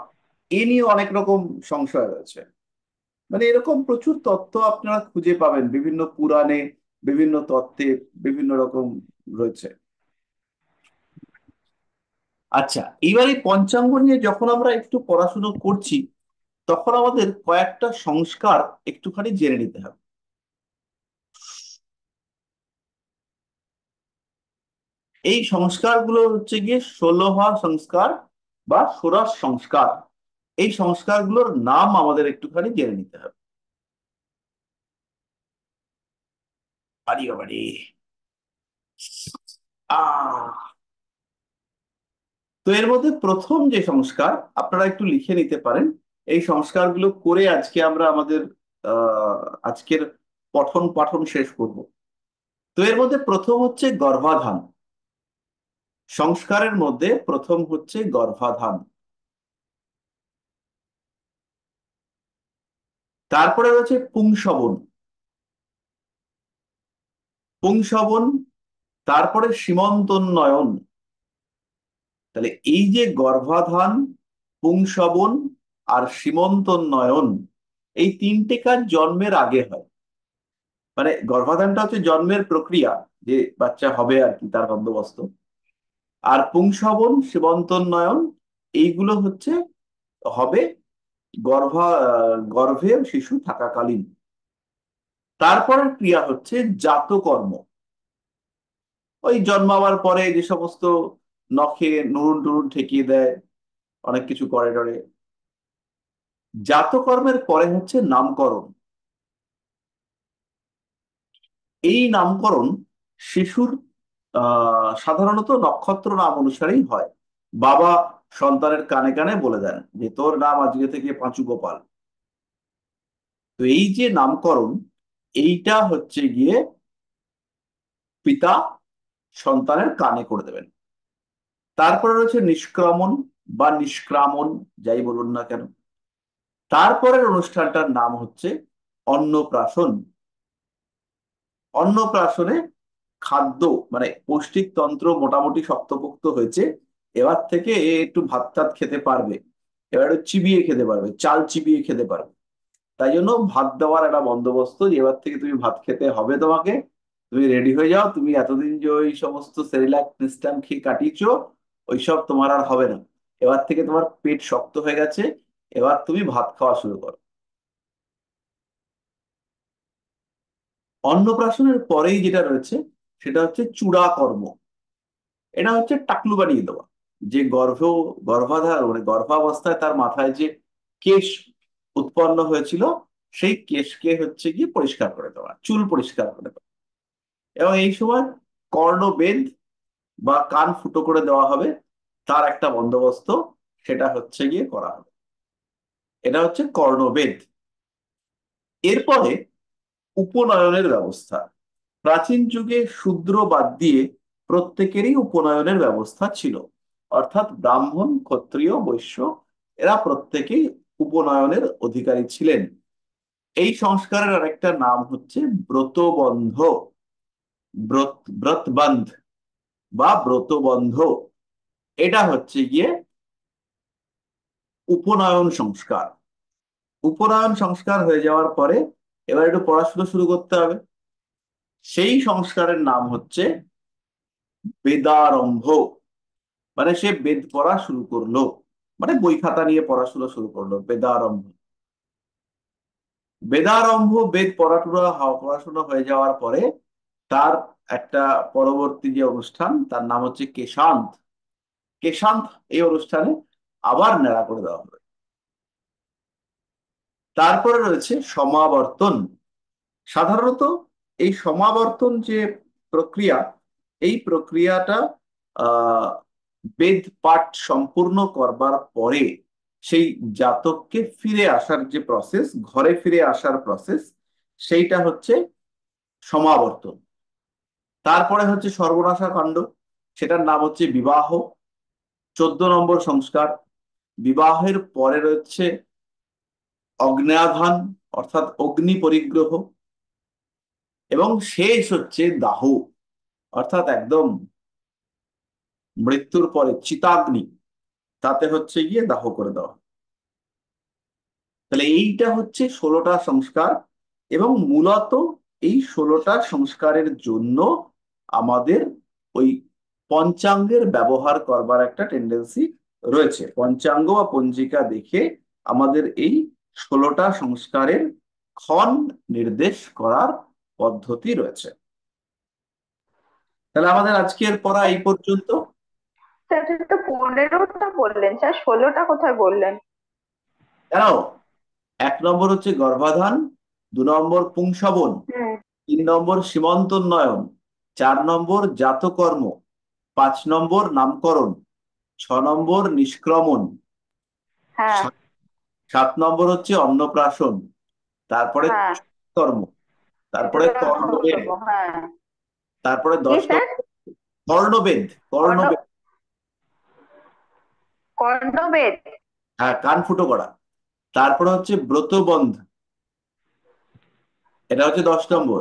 এ নিয়ে অনেক রকম সংশয় রয়েছে। মানে এরকম প্রচুর তত্ত্ব আপনারা খুঁজে পাবেন বিভিন্ন পুরাণে, বিভিন্ন তত্ত্বে, বিভিন্ন রকম রয়েছে। আচ্ছা, এইবার এই পঞ্চাঙ্গ নিয়ে যখন আমরা একটু পড়াশুনো করছি, তখন আমাদের কয়েকটা সংস্কার একটুখানি জেনে নিতে হবে। এই সংস্কারগুলো হচ্ছে গিয়ে 16 সংস্কার বা ষোড়শ সংস্কার। এই সংস্কারগুলোর নাম আমাদের একটুখানি জেনে নিতে হবে। বাড়ি বাড়ি আহ তো এর মধ্যে প্রথম যে সংস্কার আপনারা একটু লিখে নিতে পারেন, এই সংস্কারগুলো করে আজকে আমরা আমাদের আজকের পঠন পাঠন শেষ করব। তো এর মধ্যে প্রথম হচ্ছে গর্ভাধান। সংস্কারের মধ্যে প্রথম হচ্ছে গর্ভাধান। তারপরে রয়েছে পুংসবন। পুংসবন, তারপরে সীমন্তোন্নয়ন। তাহলে এই যে গর্ভাধান, পুংসবন আর সীমন্তোন্নয়ন, এই তিনটে কাজ জন্মের আগে হয়। মানে গর্ভাধানটা হচ্ছে জন্মের প্রক্রিয়া, যে বাচ্চা হবে আর কি, তার বন্দোবস্ত। আর পুংসবন, সীমন্তোন্নয়ন, এইগুলো হচ্ছে হবে গর্ভে শিশু থাকাকালীন। তারপরের ক্রিয়া হচ্ছে জাতকর্ম। ওই জন্মাবার পরে যে সমস্ত নখে নুরুন টুরুন ঠেকিয়ে দেয়, অনেক কিছু করে টরে। জাতকর্মের পরে হচ্ছে নামকরণ। এই নামকরণ শিশুর সাধারণত নক্ষত্র নাম অনুসারেই হয়। বাবা সন্তানের কানে কানে বলে দেন যে তোর নাম আজকে থেকে পাঁচু গোপাল। তো এই যে নামকরণ, এইটা হচ্ছে গিয়ে পিতা সন্তানের কানে করে দেবেন। তারপরে রয়েছে নিষ্ক্রমণ বা নিষ্ক্রামণ, যাই বলুন না কেন। তারপরের অনুষ্ঠানটার নাম হচ্ছে অন্নপ্রাশন। অন্নপ্রাশনে খাদ্য মানে পৌষ্টিক তন্ত্র মোটামুটি শক্তপোক্ত হয়েছে, এবার থেকে এ একটু ভাত টাত খেতে পারবে, এবার একটু চিবিয়ে খেতে পারবে, চাল চিবিয়ে খেতে পারবে। তাই জন্য ভাত দেওয়ার একটা বন্দোবস্ত, যে এবার থেকে তুমি ভাত খেতে হবে, তোমাকে, তুমি রেডি হয়ে যাও, তুমি এতদিন যে ওই সমস্ত সেরিলাক মিষ্টান খেয়ে কাটিয়েছো, ওইসব তোমার আর হবে না। এবার থেকে তোমার পেট শক্ত হয়ে গেছে, এবার তুমি ভাত খাওয়া শুরু করো। অন্নপ্রাশনের পরেই যেটা রয়েছে সেটা হচ্ছে চূড়াকর্ম। এটা হচ্ছে টাকলু বানিয়ে দেওয়া। যে গর্ভাধার মানে গর্ভাবস্থায় তার মাথায় যে কেশ উৎপন্ন হয়েছিল, সেই কেশকে হচ্ছে গিয়ে পরিষ্কার করে দেওয়া, চুল পরিষ্কার করে দেওয়া। এবং এই সময় কর্ণবেদ বা কান ফুটো করে দেওয়া হবে, তার একটা বন্দোবস্ত, সেটা হচ্ছে গিয়ে করা হবে। এটা হচ্ছে কর্ণবেদ। এরপরে উপনয়নের ব্যবস্থা। প্রাচীন যুগে শূদ্র বাদ দিয়ে প্রত্যেকেরই উপনয়নের ব্যবস্থা ছিল। অর্থাৎ ব্রাহ্মণ, ক্ষত্রিয়, বৈশ্য, এরা প্রত্যেকেই উপনয়নের অধিকারী ছিলেন। এই সংস্কারের আরেকটা নাম হচ্ছে ব্রতবন্ধ, ব্রতবন্ধ বা ব্রতবন্ধ। এটা হচ্ছে গিয়ে উপনয়ন সংস্কার। উপনয়ন সংস্কার হয়ে যাওয়ার পরে এবার একটু পড়াশোনা শুরু করতে হবে। সেই সংস্কারের নাম হচ্ছে বেদারম্ভ। মানে সে বেদ পড়া শুরু করলো, মানে বই খাতা নিয়ে পড়াশোনা শুরু করলো, বেদারম্ভ। বেদারম্ভ, বেদ পড়াশোনা হয়ে যাওয়ার পরে তার একটা পরবর্তী যে অনুষ্ঠান, তার নাম হচ্ছে কেশান্ত। কেশান্ত এই অনুষ্ঠানে আবার ন্যাড়া করে দেওয়া হবে। তারপরে রয়েছে সমাবর্তন। সাধারণত এই সমাবর্তন যে প্রক্রিয়া, এই প্রক্রিয়াটা আহ বেদ পাঠ সম্পূর্ণ করবার পরে সেই জাতককে ফিরে আসার যে প্রসেস, ঘরে ফিরে আসার প্রসেস, সেইটা হচ্ছে সমাবর্তন। তারপরে হচ্ছে সর্বনাশা কাণ্ড, সেটার নাম হচ্ছে বিবাহ, 14 নম্বর সংস্কার। বিবাহের পরে রয়েছে অগ্ন্যাধান, অর্থাৎ অগ্নি পরিগ্রহ। এবং শেষ হচ্ছে দাহ, অর্থাৎ একদম মৃত্যুর পরে চিতাগ্নি, তাতে হচ্ছে গিয়ে দাহ করে দেওয়া। তাহলে এইটা হচ্ছে 16টা সংস্কার। এবং মূলত এই 16টা সংস্কারের জন্য আমাদের ওই পঞ্চাঙ্গের ব্যবহার করবার একটা টেন্ডেন্সি রয়েছে। পঞ্চাঙ্গ বা পঞ্জিকা দেখে আমাদের এই 16টা সংস্কারের ক্ষণ নির্দেশ করার পদ্ধতি রয়েছে। তাহলে আমাদের আজকের পড়া এই পর্যন্ত। স্যার তো 15টা বললেন, স্যার 16টা কোথায় বললেন? কেন? 1 নম্বর হচ্ছে গর্ভাধান, 2 নম্বর পুংসবন, হুম। 3 নম্বর সীমন্তোন্নয়ন, 4 নম্বর জাতকর্ম, 5 নম্বর নামকরণ, 6 নম্বর নিষ্ক্রমণ, হ্যাঁ 7 নম্বর হচ্ছে অন্নপ্রাশন, তারপরে হ্যাঁ কর্ম, তারপরে কর্ণবেদ, হ্যাঁ। তারপরে কি 10 স্যার? কর্ণবেদ। কর্ণবেদ, কর্ণবেদ। হ্যাঁ, কান ফুটো করা। তারপরে হচ্ছে ব্রতবন্ধ, এটা হচ্ছে 10 নম্বর।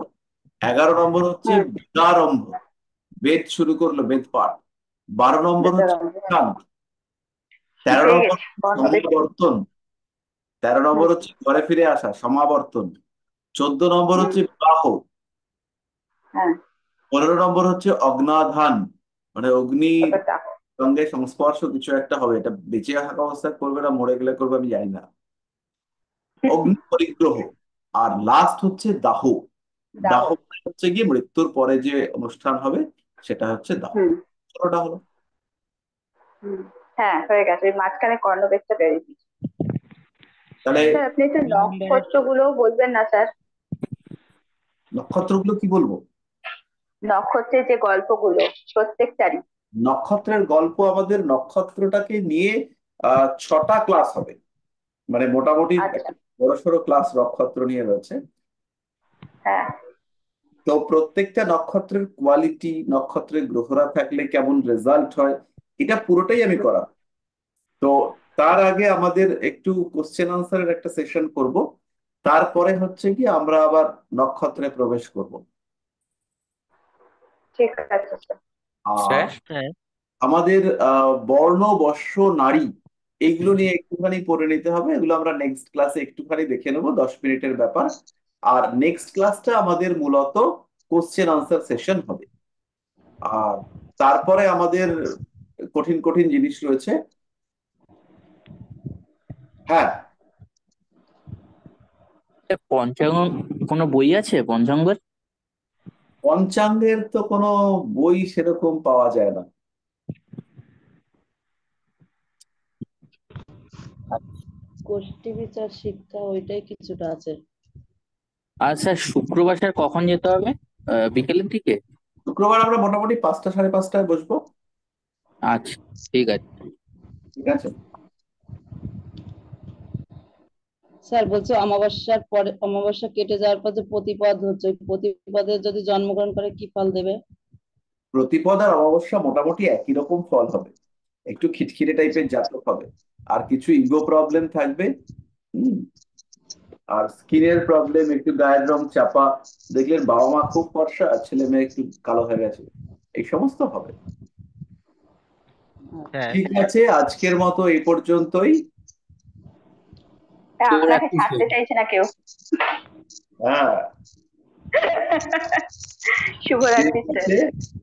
11 নম্বর হচ্ছে হুম। বেদারম্ভ, বেদ শুরু করলো, বেদ পাঠ। 12 নম্বর হচ্ছে বিভ্রান্ত। 13 পেয়ে নম্বর গেছি কর্ণবেগ। সমাবর্তন। 13 নম্বর হুম হচ্ছে ঘরে ফিরে আসা, সমাবর্তন। 14 নম্বর হুম। হচ্ছে বিবাহ। হ্যাঁ 15 নম্বর হচ্ছে অগ্নাধান, মানে অগ্নির ওটা চাপ। সঙ্গে সংস্পর্শ কিছু একটা হবে, এটা বেঁচে থাকা অবস্থায় করবে না মরে গেলে করবে আমি জানি না। অগ্নি পরিগ্রহ। আর লাস্ট হচ্ছে দাহ। দাহ। দাহ মানে হচ্ছে গিয়ে মৃত্যুর পরে যে অনুষ্ঠান হবে, সেটা হচ্ছে দাহ। হুম ষোলোটা হলো। হুম। হ্যাঁ হয়ে গেছে, ওই মাঝখানে কর্ণবেগটা বেরিয়ে দিচ্ছি। তাহলে স্যার আপনি একটু 3 নম্বরে নক্ষত্রগুলো বলবেন না স্যার? নক্ষত্রগুলো কি বলবো? নক্ষত্রের যে গল্পগুলো প্রত্যেকটারই। নক্ষত্রের গল্প, আমাদের নক্ষত্রটাকে নিয়ে 6টা ক্লাস হবে, মানে মোটামুটি আচ্ছা। একটা বড়সড় ক্লাস নক্ষত্র নিয়ে রয়েছে। হ্যাঁ তো প্রত্যেকটা নক্ষত্রের কোয়ালিটি, নক্ষত্রের গ্রহরা থাকলে কেমন রেজাল্ট হয়, এটা পুরোটাই আমি করা। তো তার আগে আমাদের একটু কোশ্চেন আনসারের একটা সেশন করব, তারপরে হচ্ছে কি আমরা আবার নক্ষত্রে প্রবেশ করব। ঠিক আছে স্যার। আর স্যার স্যার আমাদের বর্ণ, বর্ষ, নারী, এইগুলো নিয়ে একটুখানি পড়ে নিতে হবে। এগুলো আমরা নেক্সট ক্লাসে একটুখানি দেখে নেবো, 10 মিনিটের ব্যাপার। আর নেক্সট ক্লাসটা আমাদের মূলত কোশ্চেন আনসার সেশন হবে। আর তারপরে আমাদের কঠিন কঠিন জিনিস রয়েছে। হ্যাঁ, পঞ্চাঙ্গ কোনো বই আছে পঞ্চাঙ্গের? পঞ্চাঙ্গের তো কোনো বই সেরকম পাওয়া যায় না। গোষ্ঠী বিচার শিক্ষা ওইটাই কিছুটা আছে। আর স্যার শুক্রবার স্যার কখন যেতে হবে? বিকেলের দিকে? শুক্রবার আমরা মোটামুটি 5টা, 5:30টায় বসবো। আচ্ছা, ঠিক আছে। ঠিক আছে। স্যার বলছে অমাবস্যার পরে, অমাবস্যা কেটে যাওয়ার পর যে প্রতিপদ হচ্ছে, ওই প্রতিপদে যদি জন্মগ্রহণ করে কি ফল দেবে? প্রতিপদ আর অমাবস্যা মোটামুটি একই রকম ফল হবে, একটু খিটখিটে টাইপের জাতক হবে, আর কিছু ইগো প্রবলেম থাকবে। হুম। আর স্কিনের প্রবলেম, একটু গায়ের রং চাপা, দেখলেন বাবা মা খুব ফর্সা আর ছেলে মেয়ে একটু কালো হয়ে গেছে, এই সমস্ত হবে। স্যার ঠিক আছে, আজকের মতো এই পর্যন্তই। আপনাকে শুভরাত্রি ছাড়তে স্যার। চাইছে না কেউ। হ্যাঁ, ঠিক শুভরাত্রি স্যার। আছে,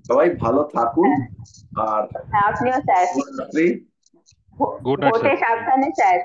সবাই ভালো থাকুন। হ্যাঁ আর হ্যাঁ, আপনিও স্যার। শুভরাত্রি। গুড নাইট ভোটে স্যার। সাবধানে স্যার।